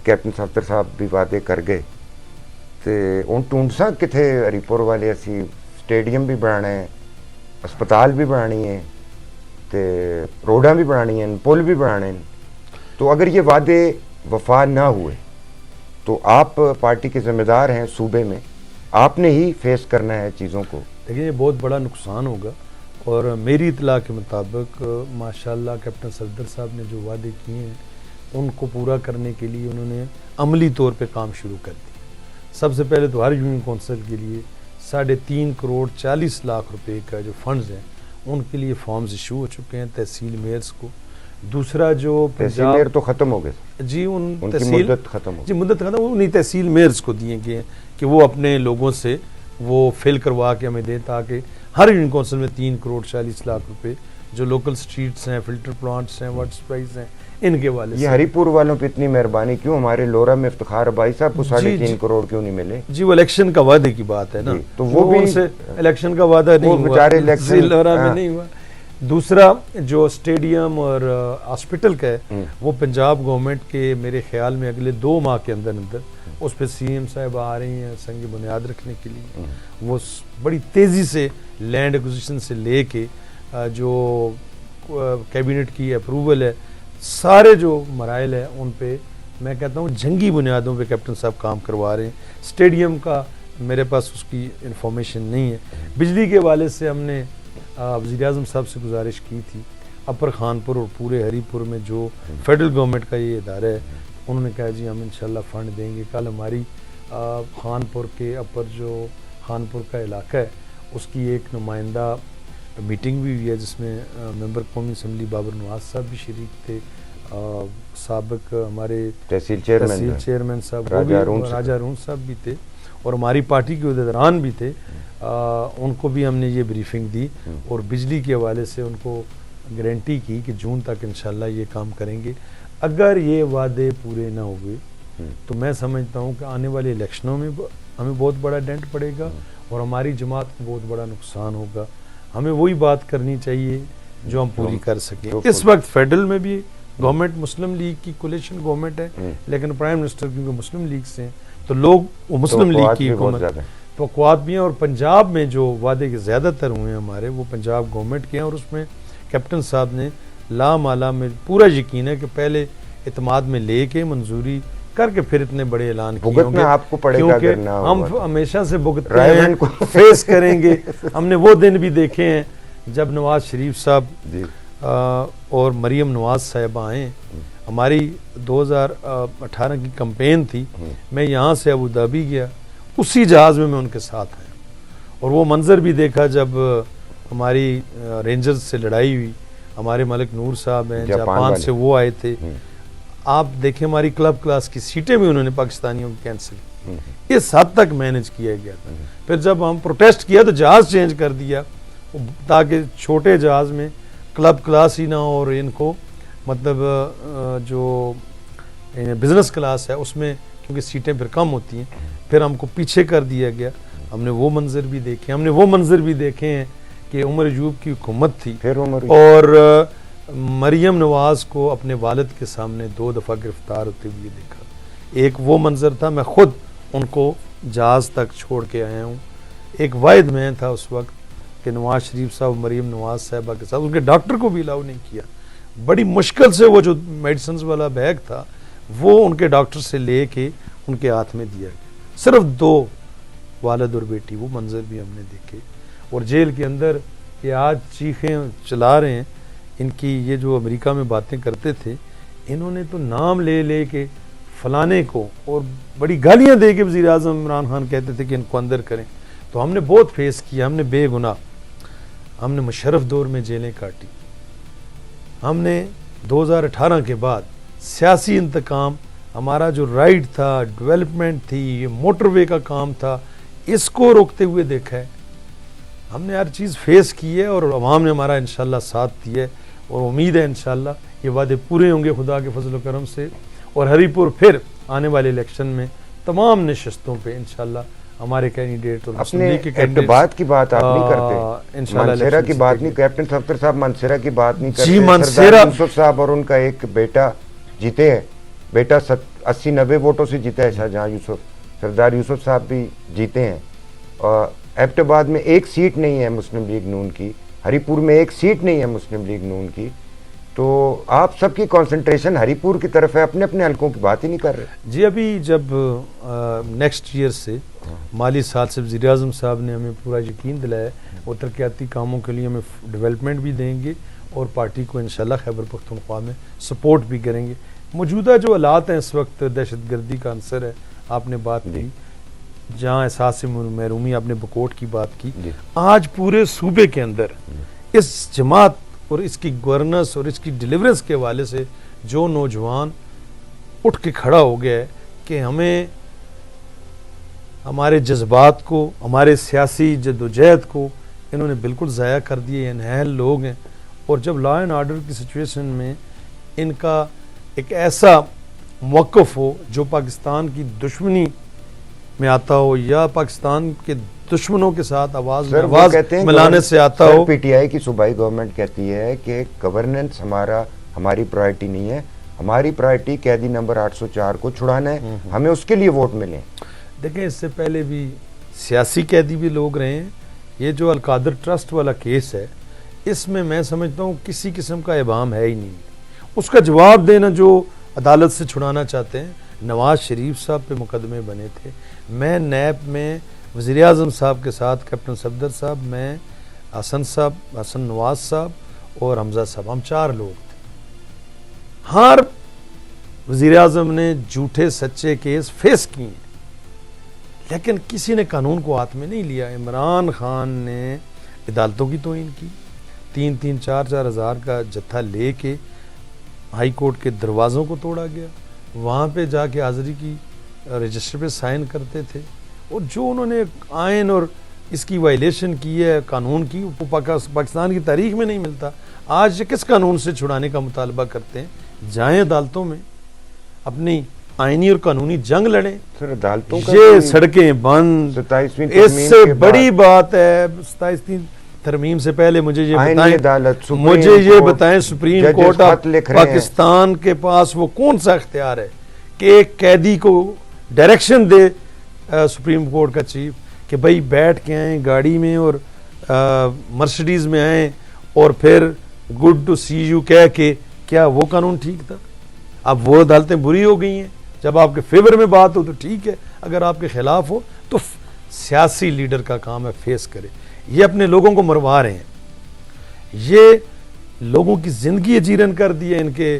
کیپٹن صفدر صاحب بھی وعدے کر گئے تے ہن ٹونڈساں کتھے ہری پور والے اسی سٹیڈیم بھی بنانا ہے, اسپتال بھی بنانی ہے تے روڈاں بھی بنانی ہیں, پل بھی بنانے ہیں. تو اگر یہ وعدے وفا نہ ہوئے تو آپ پارٹی کے ذمہ دار ہیں صوبے میں, آپ نے ہی فیس کرنا ہے چیزوں کو. دیکھیں یہ بہت بڑا نقصان ہوگا, اور میری اطلاع کے مطابق ماشاءاللہ کیپٹن صفدر صاحب نے جو وعدے کیے ہیں ان کو پورا کرنے کے لیے انہوں نے عملی طور پہ کام شروع کر دیا. سب سے پہلے تو ہر یونین کونسل کے لیے 3.5 کروڑ 40 لاکھ روپے کا جو فنڈز ہیں ان کے لیے فارمز ایشو ہو چکے ہیں تحصیل میئرز کو. دوسرا جو تحصیل میئر تو ختم ہو گئے جی, ان تحصیل مدت ختم ہو جی مدت ختم, انہیں تحصیل میئرز کو دیے گئے ہیں کہ وہ اپنے لوگوں سے وہ فل کروا کے ہمیں دیں, تاکہ ہر یونین کونسل میں 3 کروڑ 40 لاکھ روپے جو لوکل سٹریٹس ہیں, فلٹر پلانٹس ہیں, واٹر سپلائز ہیں, ان کے والے. یہ ہری پور والوں پہ اتنی مہربانی کیوں, ہمارے لورا میں افتخار بھائی صاحب کو 3.5 کروڑ کیوں نہیں ملے؟ جی وہ الیکشن کا وعدے کی بات ہے نا, تو وہ بھی الیکشن کا وعدہ نہیں ہوا, بیچارے الیکشن لورا میں نہیں ہوا. دوسرا جو سٹیڈیم اور ہاسپٹل کا ہے وہ پنجاب گورنمنٹ کے میرے خیال میں اگلے 2 ماہ کے اندر اس پہ سی ایم صاحب آ رہی ہیں سنگ بنیاد رکھنے کے لیے. وہ بڑی تیزی سے لینڈ ایکوزیشن سے لے کے جو کیبنٹ کی اپروول ہے, سارے جو مراحل ہیں ان پہ میں کہتا ہوں جنگی بنیادوں پہ کیپٹن صاحب کام کروا رہے ہیں. اسٹیڈیم کا میرے پاس اس کی انفارمیشن نہیں ہے. بجلی کے حوالے سے ہم نے وزیر اعظم صاحب سے گزارش کی تھی, اپر خان پور اور پورے ہری پور میں جو فیڈرل گورنمنٹ کا یہ ادارہ ہے انہوں نے کہا جی ہم انشاءاللہ فنڈ دیں گے. کل ہماری خان پور کے اپر جو خان پور کا علاقہ ہے اس کی ایک نمائندہ میٹنگ بھی ہوئی ہے جس میں ممبر قومی اسمبلی بابر نواز صاحب بھی شریک تھے, سابق ہمارے تحصیل چیئرمین صاحب راجہ ارون صاحب بھی تھے, اور ہماری پارٹی کے عہدیداران بھی تھے. ان کو بھی ہم نے یہ بریفنگ دی اور بجلی کے حوالے سے ان کو گارنٹی کی کہ جون تک انشاءاللہ یہ کام کریں گے. اگر یہ وعدے پورے نہ ہوئے تو میں سمجھتا ہوں کہ آنے والے الیکشنوں میں ہمیں بہت بڑا ڈینٹ پڑے گا اور ہماری جماعت کو بہت بڑا نقصان ہوگا. ہمیں وہی بات کرنی چاہیے جو ہم پوری کر سکیں. اس وقت فیڈرل میں بھی گورنمنٹ مسلم لیگ کی کولیشن گورنمنٹ ہے, لیکن پرائم منسٹر کیونکہ مسلم لیگ سے ہیں تو لوگ وہ مسلم لیگ کی حکومت توقعات بھی ہیں. اور پنجاب میں جو وعدے کے زیادہ تر ہوئے ہیں ہمارے وہ پنجاب گورنمنٹ کے ہیں, اور اس میں کیپٹن صاحب نے لامالا میں پورا یقین ہے کہ پہلے اعتماد میں لے کے منظوری کر کے پھر اتنے بڑے اعلان کیے ہوں گے, آپ کو پڑے گا, کیونکہ ہم ہمیشہ سے بھگتتے ہیں, فیس کریں گے. ہم نے وہ دن بھی دیکھے ہیں جب نواز شریف صاحب اور مریم نواز صاحبہ آئیں ہماری 2018 کی کمپین تھی، میں یہاں سے ابو دھابی گیا، اسی جہاز میں ان کے ساتھ آیا اور وہ منظر بھی دیکھا جب ہماری رینجرز سے لڑائی ہوئی. ہمارے ملک نور صاحب ہیں جاپان سے، وہ آئے تھے. آپ دیکھیں ہماری کلب کلاس کی سیٹیں بھی انہوں نے پاکستانیوں کی کینسل کی. اس حد تک مینج کیا گیا تھا. پھر جب ہم پروٹیسٹ کیا تو جہاز چینج کر دیا تاکہ چھوٹے جہاز میں کلب کلاس ہی نہ ہو، اور ان کو مطلب جو بزنس کلاس ہے اس میں کیونکہ سیٹیں پھر کم ہوتی ہیں، پھر ہم کو پیچھے کر دیا گیا. ہم نے وہ منظر بھی دیکھے، ہم نے وہ منظر بھی دیکھے ہیں کہ عمر ایوب کی حکومت تھی اور مریم نواز کو اپنے والد کے سامنے 2 دفعہ گرفتار ہوتے ہوئے دیکھا. ایک وہ منظر تھا، میں خود ان کو جہاز تک چھوڑ کے آیا ہوں. ایک واحد میں تھا اس وقت کہ نواز شریف صاحب مریم نواز صاحبہ کے ساتھ، ان کے ڈاکٹر کو بھی الاؤ نہیں کیا. بڑی مشکل سے وہ جو میڈیسنز والا بیگ تھا وہ ان کے ڈاکٹر سے لے کے ان کے ہاتھ میں دیا گیا. صرف 2 والد اور بیٹی، وہ منظر بھی ہم نے دیکھے. اور جیل کے اندر یہ آج چیخیں چلا رہے ہیں، ان کی یہ جو امریکہ میں باتیں کرتے تھے، انہوں نے تو نام لے لے کے فلانے کو اور بڑی گالیاں دے کے وزیر اعظم عمران خان کہتے تھے کہ ان کو اندر کریں. تو ہم نے بہت فیس کیا، ہم نے بے گناہ، ہم نے مشرف دور میں جیلیں کاٹی. ہم نے 2018 کے بعد سیاسی انتقام، ہمارا جو رائٹ تھا، ڈیولپمنٹ تھی، یہ موٹر وے کا کام تھا، اس کو روکتے ہوئے دیکھا ہے. ہم نے ہر چیز فیس کی ہے اور عوام نے ہمارا انشاءاللہ ساتھ دیا ہے، اور امید ہے انشاءاللہ یہ وعدے پورے ہوں گے خدا کے فضل و کرم سے. اور ہری پور پھر آنے والے الیکشن میں تمام نشستوں پہ انشاءاللہ ہمارے کینڈیڈیٹ اور اپنے اعتبار کی بات آپ نہیں کرتے، منصیرہ کی بات نہیں، کیپٹن صفدر صاحب منصیرہ کی بات نہیں کرتے. سردار یوسف صاحب اور ان کا ایک بیٹا جیتے ہیں، بیٹا 80-90 ووٹوں سے جیتا ہے شاہجہاں یوسف. سردار یوسف صاحب بھی جیتے ہیں. اور ایبٹ آباد میں ایک سیٹ نہیں ہے مسلم لیگ نون کی، ہری پور میں ایک سیٹ نہیں ہے مسلم لیگ نون کی. تو آپ سب کی کانسنٹریشن ہری پور کی طرف ہے، اپنے اپنے حلقوں کی بات ہی نہیں کر رہے. جی ابھی جب نیکسٹ ایئر سے مالی سال سے وزیر اعظم صاحب نے ہمیں پورا یقین دلایا اور ترقیاتی کاموں کے لیے ہمیں ڈیولپمنٹ بھی دیں گے اور پارٹی کو انشاءاللہ خیبر پختونخوا میں سپورٹ بھی کریں گے. موجودہ جو حالات ہیں اس وقت، دہشت گردی کا عنصر ہے، آپ نے بات کی، جہاں احساس محرومی، آپ نے بکوٹ کی بات کی. آج پورے صوبے کے اندر اس جماعت اور اس کی گورننس اور اس کی ڈیلیورنس کے حوالے سے جو نوجوان اٹھ کے کھڑا ہو گیا ہے کہ ہمیں ہمارے جذبات کو، ہمارے سیاسی جدوجہد کو انہوں نے بالکل ضائع کر دیے. انہیل لوگ ہیں، اور جب لا اینڈ آرڈر کی سچویشن میں ان کا ایک ایسا موقف ہو جو پاکستان کی دشمنی میں آتا ہو یا پاکستان کے دشمنوں کے ساتھ آواز ملانے سے آتا ہو. پی ٹی آئی کی صوبائی گورنمنٹ کہتی ہے کہ گورننس ہماری پرائرٹی نہیں ہے، ہماری پرائرٹی قیدی نمبر 804 کو چھڑانا ہے، ہمیں اس کے لیے ووٹ ملیں. دیکھیں اس سے پہلے بھی سیاسی قیدی بھی لوگ رہے ہیں. یہ جو القادر ٹرسٹ والا کیس ہے، اس میں سمجھتا ہوں کسی قسم کا ابہام ہے ہی نہیں. اس کا جواب دینا جو عدالت سے چھڑانا چاہتے ہیں. نواز شریف صاحب پہ مقدمے بنے تھے، میں نیب میں وزیر اعظم صاحب کے ساتھ کیپٹن صفدر صاحب، میں حسن نواز صاحب اور حمزہ صاحب، ہم 4 لوگ تھے. ہر وزیر اعظم نے جھوٹے سچے کیس فیس کیے ہیں، لیکن کسی نے قانون کو ہاتھ میں نہیں لیا. عمران خان نے عدالتوں کی توہین کی، 3-3 4-4 ہزار کا جتھا لے کے ہائی کورٹ کے دروازوں کو توڑا گیا، وہاں پہ جا کے حاضری کی رجسٹر پہ سائن کرتے تھے. اور جو انہوں نے آئین اور اس کی وائلیشن کی ہے قانون کی، وہ پاکستان کی تاریخ میں نہیں ملتا. آج کس قانون سے چھڑانے کا مطالبہ کرتے ہیں؟ جائیں عدالتوں میں، اپنی آئینی اور قانونی جنگ لڑیں. یہ سڑکیں بند، اس سے بڑی بات ہے 27 ترمیم سے پہلے مجھے یہ بتائیں سپریم کورٹ پاکستان کے پاس وہ کون سا اختیار ہے کہ ایک قیدی کو ڈائریکشن دے سپریم کورٹ کا چیف کہ بھائی بیٹھ کے آئیں گاڑی میں اور مرسڈیز میں آئیں اور پھر گڈ ٹو سی یو کہہ کے؟ کیا وہ قانون ٹھیک تھا؟ اب وہ عدالتیں بری ہو گئی ہیں. جب آپ کے فیور میں بات ہو تو ٹھیک ہے، اگر آپ کے خلاف ہو تو سیاسی لیڈر کا کام ہے فیس کرے. یہ اپنے لوگوں کو مروا رہے ہیں، یہ لوگوں کی زندگی اجیرن کر دی ہے ان کے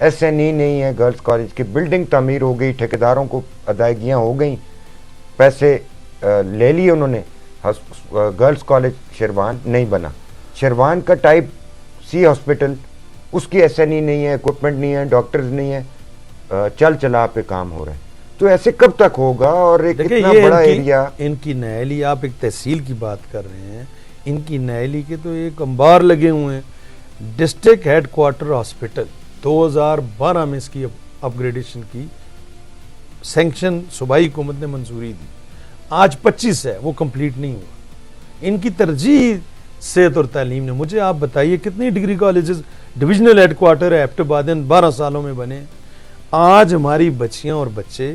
SNE نہیں ہے گرلز کالج کی, بلڈنگ تعمیر ہو گئی, ٹھیکیداروں کو ادائیگیاں ہو گئیں, پیسے لے لیے انہوں نے, گرلز کالج شیروان نہیں بنا. شیروان کا ٹائپ سی ہاسپٹل, اس کی SNE نہیں ہے, اکوپمنٹ نہیں ہے, ڈاکٹرز نہیں ہے, چل چلا پہ کام ہو رہا ہے. تو ایسے کب تک ہوگا؟ اور ایک اتنا بڑا ایریا. ان کی نیلی, آپ ایک تحصیل کی بات کر رہے ہیں, ان کی نیلی کے تو ایک انبار لگے ہوئے ہیں. ڈسٹرکٹ ہیڈ کوارٹر ہاسپٹل 2012 میں اس کی اپ گریڈیشن کی سینکشن صوبائی حکومت نے منظوری دی, آج 25 ہے, وہ کمپلیٹ نہیں ہوا. ان کی ترجیح صحت اور تعلیم نے. مجھے آپ بتائیے کتنی degree colleges divisional headquarter ہے ایبٹ آباد 12 سالوں میں بنے. آج ہماری بچیاں اور بچے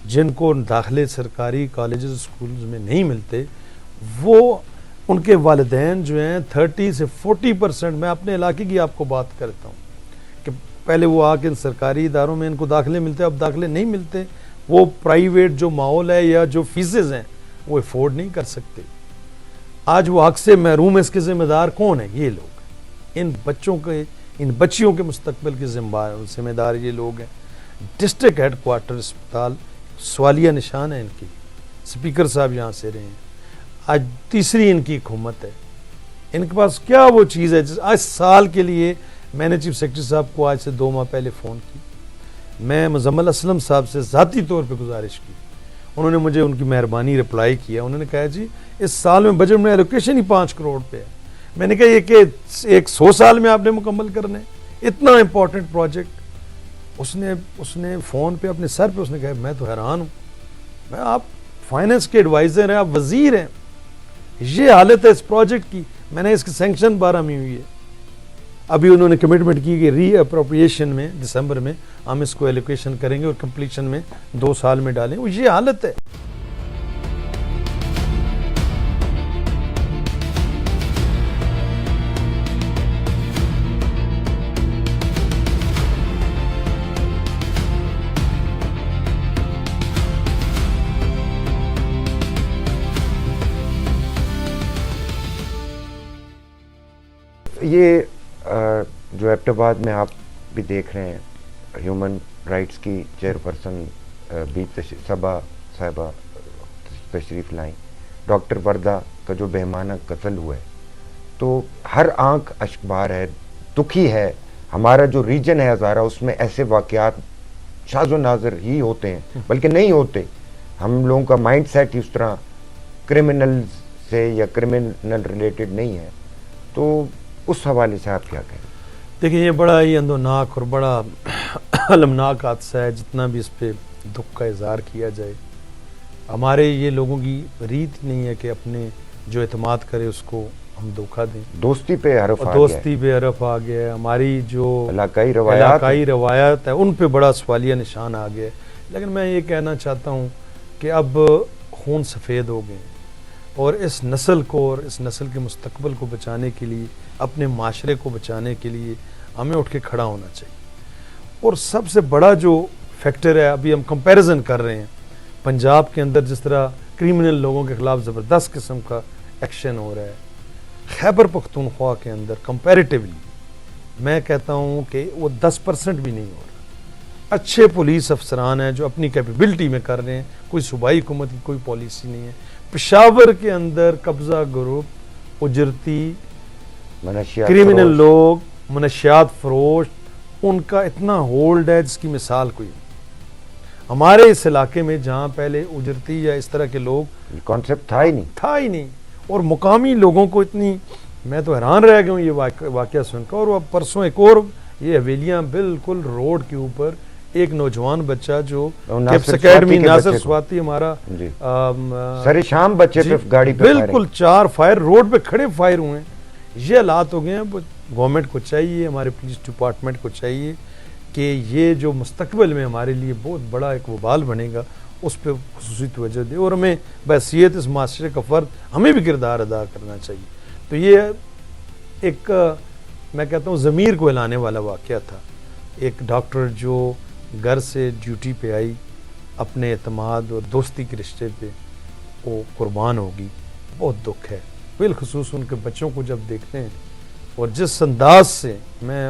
جن کو داخلے سرکاری کالجز اسکولز میں نہیں ملتے, وہ ان کے والدین جو ہیں 30 سے 40%, میں اپنے علاقے کی آپ کو بات کرتا ہوں کہ پہلے وہ آ کے ان سرکاری اداروں میں ان کو داخلے ملتے, اب داخلے نہیں ملتے. وہ پرائیویٹ جو ماحول ہے یا جو فیسز ہیں وہ افورڈ نہیں کر سکتے. آج وہ حق سے محروم, اس کے ذمہ دار کون ہیں؟ یہ لوگ. ان بچوں کے, ان بچیوں کے مستقبل کے ذمہ دار یہ لوگ ہیں. ڈسٹرکٹ ہیڈ کوارٹر اسپتال سوالیہ نشان ہے ان کی. اسپیکر صاحب یہاں سے رہے ہیں, آج تیسری ان کی حکومت ہے. ان کے پاس کیا وہ چیز ہے؟ آج سال کے لیے میں نے چیف سیکرٹری صاحب کو آج سے 2 ماہ پہلے فون کی, میں مزمل اسلم صاحب سے ذاتی طور پہ گزارش کی, انہوں نے مجھے ان کی مہربانی رپلائی کیا. انہوں نے کہا جی اس سال میں بجٹ میں ایلوکیشن ہی 5 کروڑ پہ ہے. میں نے کہا یہ کہ ایک 100 سال میں آپ نے مکمل کرنے, اتنا امپورٹنٹ پروجیکٹ. اس نے فون پہ اپنے سر پہ اس نے کہا میں تو حیران ہوں, میں آپ فائننس کے ایڈوائزر ہیں, آپ وزیر ہیں, یہ حالت ہے اس پروجیکٹ کی. میں نے اس کی سینکشن 12 میں ہوئی ہے, ابھی انہوں نے کمٹمنٹ کی کہ ری اپروپریشن میں دسمبر میں ہم اس کو ایلوکیشن کریں گے اور کمپلیشن میں 2 سال میں ڈالیں. وہ یہ حالت ہے. یہ جو ایبٹ آباد میں آپ بھی دیکھ رہے ہیں, ہیومن رائٹس کی چیئرپرسن بی صبا صاحبہ تشریف لائیں, ڈاکٹر وردہ کا جو بہیمانہ قتل ہوا ہے, تو ہر آنکھ اشکبار ہے, دکھی ہے. ہمارا جو ریجن ہے ہزارہ, اس میں ایسے واقعات شاذ و نادر ہی ہوتے ہیں, بلکہ نہیں ہوتے. ہم لوگوں کا مائنڈ سیٹ اس طرح کرمنل سے یا کرمنل ریلیٹڈ نہیں ہے. تو اس حوالے سے آپ کیا کہیں؟ دیکھیں یہ بڑا ہی اندوناک اور بڑا المناک حادثہ ہے, جتنا بھی اس پہ دکھ کا اظہار کیا جائے. ہمارے یہ لوگوں کی ریت نہیں ہے کہ اپنے جو اعتماد کرے اس کو ہم دھوکہ دیں. دوستی پہ حرف آ گیا ہے. ہماری جو علاقائی روایات ہے ان پہ بڑا سوالیہ نشان آ گیا ہے. لیکن میں یہ کہنا چاہتا ہوں کہ اب خون سفید ہو گئے, اور اس نسل کو اور اس نسل کے مستقبل کو بچانے کے لیے, اپنے معاشرے کو بچانے کے لیے ہمیں اٹھ کے کھڑا ہونا چاہیے. اور سب سے بڑا جو فیکٹر ہے, ابھی ہم کمپیریزن کر رہے ہیں پنجاب کے اندر جس طرح کرمنل لوگوں کے خلاف زبردست قسم کا ایکشن ہو رہا ہے, خیبر پختونخوا کے اندر کمپیریٹیولی میں کہتا ہوں کہ وہ 10% بھی نہیں ہو رہا. اچھے پولیس افسران ہیں جو اپنی کیپیبلٹی میں کر رہے ہیں, کوئی صوبائی حکومت کی کوئی پالیسی نہیں ہے. پشاور کے اندر قبضہ گروپ, اجرتی, کرمنل لوگ, منشیات فروش, ان کا اتنا ہولڈ ہے جس کی مثال کوئی نہیں. ہمارے اس علاقے میں جہاں پہلے اجرتی یا اس طرح کے لوگ کانسیپٹ تھا ہی نہیں, اور مقامی لوگوں کو اتنی, میں تو حیران رہ گیا ہوں یہ واقعہ سن کر. اور پرسوں ایک اور یہ حویلیاں بالکل روڈ کے اوپر, ایک نوجوان بچہ جو کپس اکیڈمی ناصر سواتی ہمارا سر شام بچے پہ گاڑی پہ بالکل 4 فائر روڈ پہ کھڑے فائر ہوئے ہیں. یہ حالات ہو گئے ہیں. گورنمنٹ کو چاہیے, ہمارے پولیس ڈپارٹمنٹ کو چاہیے کہ یہ جو مستقبل میں ہمارے لیے بہت بڑا ایک وبال بنے گا اس پہ خصوصی توجہ دے, اور ہمیں بحیثیت اس معاشرے کا فرد ہمیں بھی کردار ادا کرنا چاہیے. تو یہ ایک میں کہتا ہوں ضمیر کو ہلانے والا واقعہ تھا. ایک ڈاکٹر جو گھر سے ڈیوٹی پہ آئی, اپنے اعتماد اور دوستی کے رشتے پہ وہ قربان ہوگی. بہت دکھ ہے, بالخصوص ان کے بچوں کو جب دیکھتے ہیں, اور جس انداز سے میں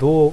2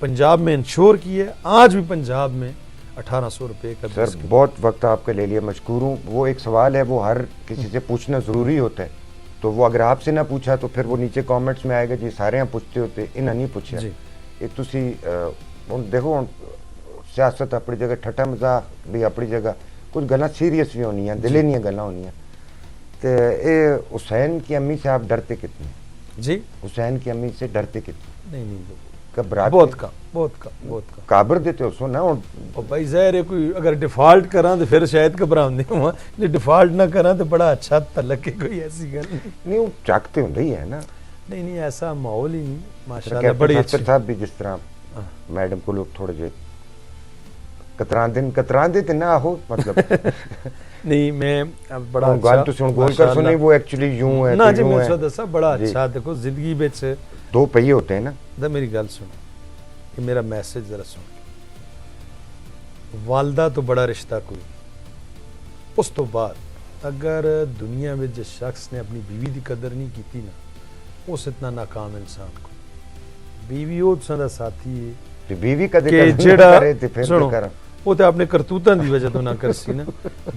پنجاب میں انشور کیا ہے، آج بھی پنجاب میں 1800 روپے کا سر بہت وقت آپ کے لے لیے، مشکور ہوں. وہ ایک سوال ہے وہ ہر کسی سے پوچھنا ضروری ہوتا ہے، تو وہ اگر آپ سے نہ پوچھا تو پھر وہ نیچے کامنٹس میں آئے گا جی سارے ہم پوچھتے ہوتے انہاں نہیں پوچھا. یہ تسی ہن دیکھو سیاست اپنی جگہ، ٹھٹا مزاح بھی اپنی جگہ، کچھ گلاں سیریس بھی ہونی ہیں، دلیں نہیں گلاں ہونی ہیں. تو اے حسین کی امی سے آپ ڈرتے کتنے؟ جی حسین کی امی سے ڈرتے کتنے؟ نہیں گھبراتے؟ بہت کم کابر دیتے ہو سو نا. اور بھائی ظاہر ہے کوئی اگر ڈیفالٹ کراں تو پھر شاید گھبراؤں نہیں ہوا، جو ڈیفالٹ نہ کراں تو بڑا اچھا تلک ہے، کوئی ایسی گل نہیں وہ چاکتے ہوں ہی ہے نا. نہیں ایسا ماحول ہی نہیں ماشاءاللہ، بڑی اچھی. صاحب بھی جس طرح میڈم کو لوگ تھوڑے جو کتران دے نہ ہو مطلب نہیں میں بڑا اچھا گل تو گول کر سنی وہ ایکچولی یوں ہے نا جی. میں سو دسا بڑا اچھا دیکھو زندگی وچ دو پہیے ہوتے ہیں نا. میری گل سنو، یہ میرا میسج ذرا سن. والدہ تو بڑا رشتہ کوئی، اس تو بعد اگر دنیا میں جس شخص نے اپنی بیوی دی قدر نہیں کیتی نا، اس اتنا ناکام انسان کو. بیوی وہ تساں ساتھی ہے بیوی قدر کہ جڑا سنو وہ تے اپنے کرتوتاں دی وجہ تو نہ کرسی نا،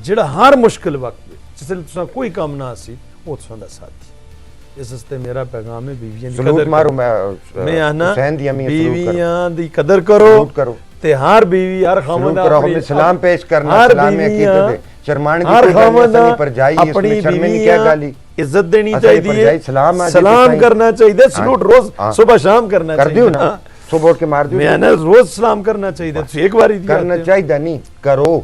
جڑا ہر مشکل وقت جس لئے تساں کوئی کام نہ سی وہ تساں دا ساتھی. اس واسطے میرا پیغام ہے بیویاں دی قدر مارو. میں آنا حسین دی امی بیویاں دی قدر کرو تے ہر بیوی ہر خاوند اپنی سلام پیش کرنا، سلام عقیدت دے شرمانے دی کوئی گل نہیں پر جائی اس میں شرمے نہیں کیا گالی عزت دینی چاہیے، سلام کرنا چاہیے، سلوٹ روز صبح شام کرنا کر دیو نا، صبح اٹھ کے مار دیو. میں نا روز سلام کرنا چاہیے، ایک بار کرنا چاہیے نہیں کرو.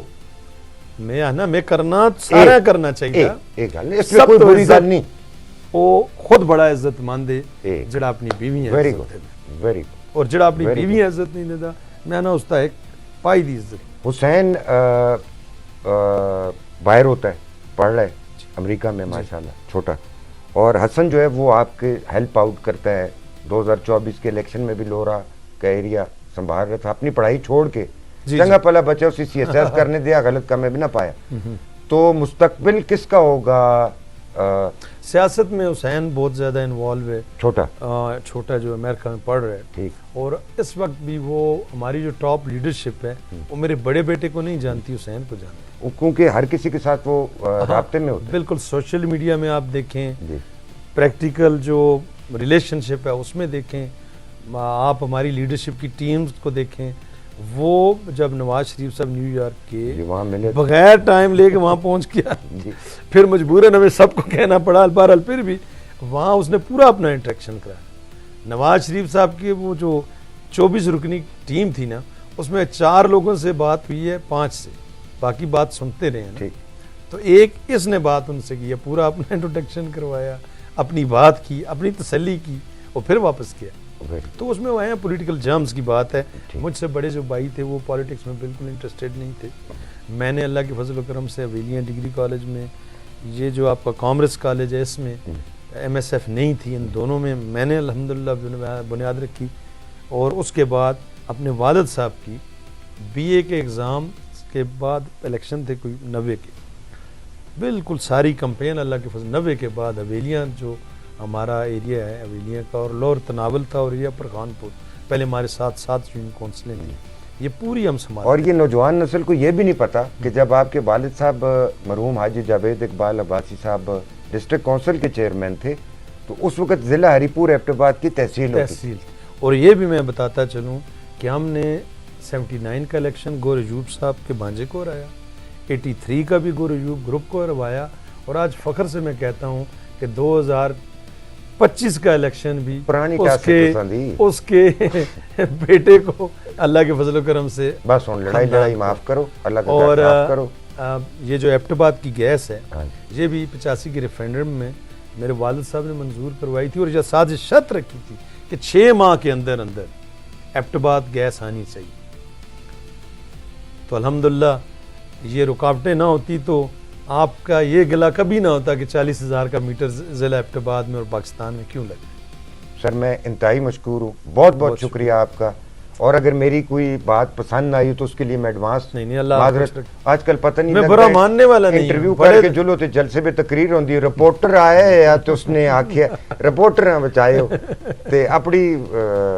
میں آنا میں کرنا سارا کرنا چاہیے. ایک گل اس میں کوئی بری گل نہیں. وہ خود بڑا عزت مند ہے جڑا اپنی بیویاں ویری گڈ ویری گڈ. اور جڑا اپنی بیویاں عزت نہیں دیتا میں نا اس کا ایک پائی دی عزت. حسین باہر ہوتا ہے، پڑھ رہا ہے امریکہ میں ماشاءاللہ چھوٹا، اور حسن جو ہے وہ آپ کے ہیلپ آؤٹ کرتا ہے. 2024 کے الیکشن میں بھی لورا کا ایریا سنبھال رہا تھا، اپنی پڑھائی چھوڑ کے چنگا پلا بچہ اسی سی ایس ایس کرنے دیا، غلط کام میں بھی نہ پایا. تو مستقبل کس کا ہوگا؟ سیاست میں حسین بہت زیادہ انوالو ہے. چھوٹا جو امریکہ میں پڑھ رہا ہے ٹھیک، اور اس وقت بھی وہ ہماری جو ٹاپ لیڈرشپ ہے وہ میرے بڑے بیٹے کو نہیں جانتی، حسین کو جانتی، کیونکہ ہر کسی کے ساتھ وہ رابطے میں ہوتا ہے. بالکل سوشل میڈیا میں آپ دیکھیں، پریکٹیکل جو ریلیشن شپ ہے اس میں دیکھیں، آپ ہماری لیڈرشپ کی ٹیمز کو دیکھیں. وہ جب نواز شریف صاحب نیو یارک کے بغیر ٹائم لے کے وہاں پہنچ گیا، پھر مجبوراً ہمیں سب کو کہنا پڑا، بہرحال پھر بھی وہاں اس نے پورا اپنا انٹریکشن کرا. نواز شریف صاحب کی وہ جو 24 رکنی ٹیم تھی نا، اس میں 4 لوگوں سے بات ہوئی ہے، 5 سے باقی بات سنتے رہے ہیں. تو ایک اس نے بات ان سے کی، پورا اپنا انٹروڈکشن کروایا، اپنی بات کی، اپنی تسلی کی اور پھر واپس کیا. تو اس میں وہ ہیں پولیٹیکل جرمز کی بات ہے. مجھ سے بڑے جو بھائی تھے وہ پالیٹکس میں بالکل انٹرسٹیڈ نہیں تھے. میں نے اللہ کے فضل و کرم سے حویلیاں ڈگری کالج میں، یہ جو آپ کا کامرس کالج ہے اس میں ایم ایس ایف نہیں تھی، ان دونوں میں نے الحمدللہ بنیاد رکھی. اور اس کے بعد اپنے والد صاحب کی بی اے کے ایگزام کے بعد الیکشن تھے کوئی 90 کے، بالکل ساری کمپین اللہ کے فضل 90 کے بعد حویلیاں جو ہمارا ایریا ہے حویلیاں کا، اور لور تناول تھا اور ایریا پرخان پور، پہلے ہمارے ساتھ یونین کونسلیں تھیں، یہ پوری ہم سنبھال. اور یہ نوجوان نسل کو یہ بھی نہیں پتا کہ جب آپ کے والد صاحب مرحوم حاجی جاوید اقبال عباسی صاحب ڈسٹرکٹ کونسل کے چیئرمین تھے، تو اس وقت ضلع ہری پور ایبٹ آباد کی تحصیل ہوتی. اور یہ بھی میں بتاتا چلوں کہ ہم نے 79 کا الیکشن گور ایوب صاحب کے بھانجے کو ہرایا، 83 کا بھی گور ایوب گروپ کو ہروایا، اور آج فخر سے میں کہتا ہوں کہ 2025 کا الیکشن بھی اس کے بیٹے کو اللہ کے فضل و کرم سے بس لڑائی معاف کرو، اللہ کا معاف کرو. یہ جو ایبٹ آباد کی گیس ہے یہ بھی 85 کے ریفرینڈم میں میرے والد صاحب نے منظور کروائی تھی، اور یہ سازش شرط رکھی تھی کہ 6 ماہ کے اندر ایبٹ آباد گیس آنی چاہیے. تو الحمدللہ یہ رکاوٹیں نہ ہوتی تو آپ کا یہ گلہ کبھی نہ ہوتا کہ 40,000 کا میٹر ضلع ایبٹ آباد میں اور پاکستان میں کیوں لگے. سر میں انتہائی مشکور ہوں، بہت شکریہ آپ کا. اور اگر میری کوئی بات پسند نہ آئی تو اس کے لیے میں ایڈوانس نہیں اللہ معذرت. آج کل پتہ نہیں میں لگتا برا ہے ماننے والا نہیں انٹرویو کر کے جلو تے جلسے پہ تقریر ہوندی رپورٹر آیا ہے یا تو اس نے آکھیا رپورٹر ہیں بچائے ہو تے اپنی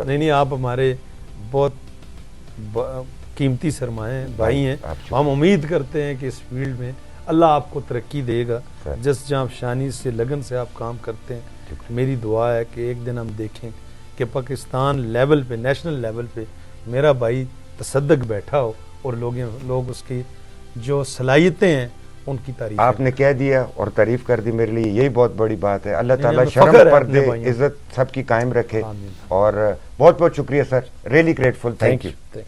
نہیں آپ ہمارے بہت قیمتی سرمایہ ہیں بھائی ہیں. ہم امید کرتے ہیں کہ اس فیلڈ میں اللہ آپ کو ترقی دے گا. جس جہاں شانی سے لگن سے آپ کام کرتے ہیں میری دعا ہے کہ ایک دن ہم دیکھیں کہ پاکستان لیول پہ نیشنل لیول پہ میرا بھائی تصدق بیٹھا ہو اور لوگ اس کی جو صلاحیتیں ہیں ان کی تعریف. آپ نے کہہ دیا اور تعریف کر دی میرے لیے یہی بہت بڑی بات ہے. اللہ تعالیٰ فخر شرم ہے پردے اپنے بھائیوں. عزت سب کی قائم رکھے. آمین. اور بہت بہت شکریہ سر, ریئلی گریٹفل, تھینک یو.